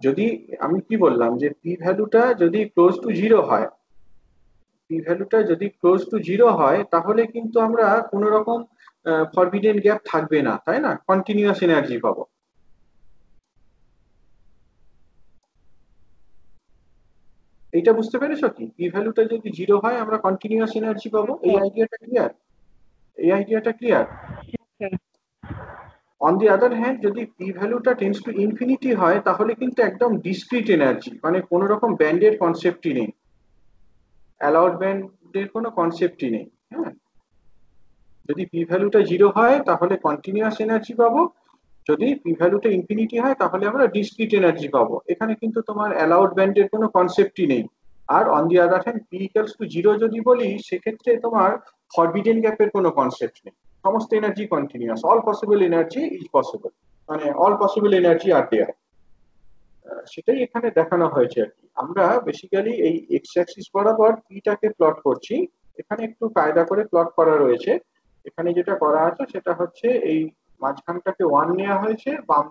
যদি আমি কি বললাম যে পি ভ্যালুটা যদি ক্লোজ টু জিরো হয়, পি ভ্যালুটা যদি ক্লোজ টু জিরো হয় তাহলে কিন্তু আমরা কোনো রকম ফরবিডেন গ্যাপ থাকবে না, তাই না, কন্টিনিউয়াস এনার্জি পাবো। এইটা বুঝতে পেরেছো কি, পি ভ্যালুটা যদি জিরো হয় আমরা কন্টিনিউয়াস এনার্জি পাবো, এই আইডিয়াটা ক্লিয়ার, এই আইডিয়াটা clear. On the other hand যদি পি ভ্যালুটা টেন্ডস টু ইনফিনিটি হয় তাহলে কিন্তু একদম ডিসক্রিট এনার্জি, মানে কোনো রকম ব্যান্ডের কনসেপ্টই নেই, অ্যালাউড ব্যান্ডের কোনো কনসেপ্টই নেই। হ্যাঁ, যদি পি ভ্যালুটা জিরো হয় তাহলে কন্টিনিউয়াস এনার্জি পাবো, যদি পি ভ্যালুটা ইনফিনিটি হয় তাহলে আমরা ডিসক্রিট এনার্জি পাবো। এখানে কিন্তু তোমার অ্যালাউড ব্যান্ডের কোনো কনসেপ্টই নেই। আর on the other hand p equals to zero যদি বলি সেক্ষেত্রে তোমার ফরবিডেন গ্যাপের কোনো কনসেপ্ট নেই, সমস্ত energy continuous, all possible energy is possible, মানে অল পসিবল এনার্জি আর দেয়ার। সেটাই এখানে দেখানো হয়েছে আর কি। আমরা বেসিক্যালি এই এক্স অ্যাক্সিস বরাবর পিটাকে প্লট করছি, এখানে একটু কায়দা করে প্লট করা রয়েছে। এখানে যেটা করা আছে সেটা হচ্ছে এই মাঝখানটাকে ওয়ান নেওয়া হয়েছে, বাম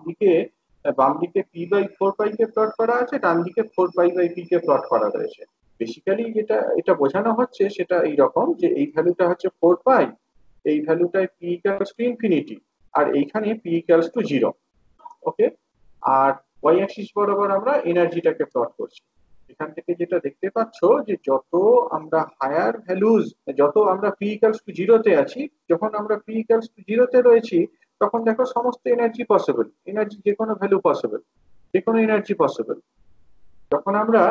দিকে পি/4 পাই কে প্লট করা আছে, ডান দিকে 4 পাই/পি কে প্লট করা রয়েছে। বেসিক্যালি যেটা এটা বোঝানো হচ্ছে সেটা এইরকম যে এই ভ্যালুটা হচ্ছে 4 পাই, এই ভ্যালুটায় পি ইকুয়ালস টু ইনফিনিটি, আর এইখানে P equals to zero. Okay, আর ওয়াই অ্যাক্সিস বরাবর আমরা এনার্জিটাকে প্লট করছি। এখান থেকে যেটা দেখতে পাচ্ছ যে যত আমরা হায়ার ভ্যালুজ, যত আমরা পি ইকুয়ালস টু জিরোতে আছি, যখন আমরা পি ইকুয়ালস টু জিরোতে রয়েছি তখন দেখো সমস্ত এনার্জি পসিবল, এনার্জি যে কোনো ভ্যালু পসিবল, যে কোনো এনার্জি পসিবল। যখন আমরা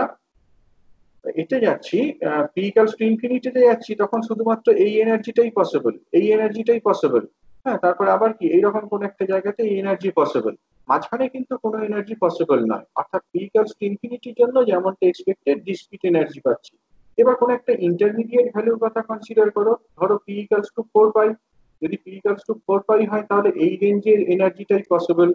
এতে যাচ্ছি, পি ইকুয়ালস টু ইনফিনিটিতে যাচ্ছি, তখন শুধুমাত্র এই এনার্জিটাই পসিবল, এই এনার্জিটাই পসিবল। হ্যাঁ, তারপর আবার কি এইরকম কোন একটা জায়গাতে এই এনার্জি পসিবল, মাঝখানে কিন্তু কোনো এনার্জি পসিবল নয়। অর্থাৎ পি ইকুয়ালস টু ইনফিনিটির জন্য যেমনটা এক্সপেক্টেড ডিসক্রিট এনার্জি পাচ্ছি। এবার কোন একটা ইন্টারমিডিয়েট ভ্যালুর কথা কনসিডার করো, ধরো পি ইকুয়ালস টু 4 পাই, যদি পি ইকুয়ালস টু 4 পাই হয় তাহলে এই রেঞ্জের এনার্জিটাই পসিবল।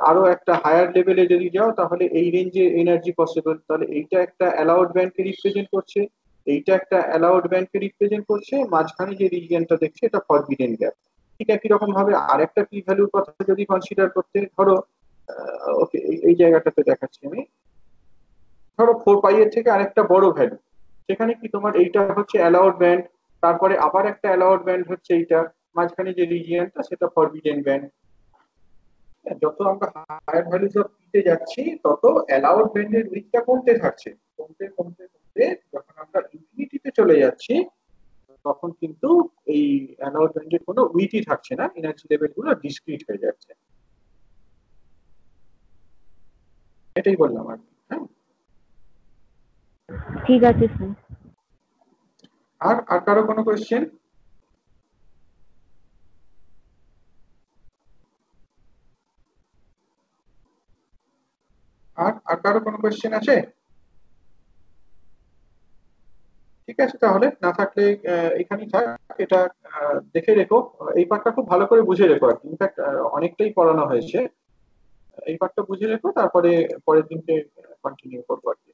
আরো একটা হায়ার লেভেলে যদি যাও তাহলে এই রেঞ্জে এনার্জি পসিবল, তাহলে এইটা একটা অ্যালাউড ব্যান্ডকে রিপ্রেজেন্ট করছে, এইটা একটা অ্যালাউড ব্যান্ডকে রিপ্রেজেন্ট করছে, মাঝখানে যে রিজিয়নটা দেখছে এটা ফরবিডেন গ্যাপ। ঠিক একই রকম ভাবে আরেকটা পি ভ্যালুর কথা যদি কনসিডার করতে, ধরো ওকে এই জায়গাটাতে দেখাচ্ছি আমি, ধরো 4 পাই এর থেকে আরেকটা বড় ভ্যালু, সেখানে কি তোমার এইটা হচ্ছে অ্যালাউড ব্যান্ড, তারপরে আবার একটা অ্যালাউড ব্যান্ড হচ্ছে এইটা, মাঝখানে যে রিজিয়নটা সেটা ফরবিডেন ব্যান্ড। যত আমরা হায়ার ভ্যালুস অফ পিতে যাচ্ছি তত অ্যালাউড ব্যান্ডের উইথটা কমতে থাকছে, কমতে কমতে কমতে যখন আমরা ইনফিনিটিতে চলে যাচ্ছি তখন কিন্তু এই অ্যালাউড ব্যান্ডের কোনো উইথই থাকছে না, এনার্জি লেভেল গুলো ডিসক্রিট হয়ে যাচ্ছে। এটাই বললাম আর কি। হ্যাঁ, ঠিক আছে স্যার। আর আর কারো কোনো কোয়েশ্চেন? আর আর কারো কোনো কোয়েশ্চেন আছে? ঠিক আছে, তাহলে না থাকলে এখানেই থাক। এটা দেখে রেখো, এই পার্টটা খুব ভালো করে বুঝে রেখো আর কি। ইনফ্যাক্ট অনেকটাই পড়ানো হয়েছে, এই পার্টটা বুঝে রেখো, তারপরে পরের দিনকে কন্টিনিউ করবো আর কি।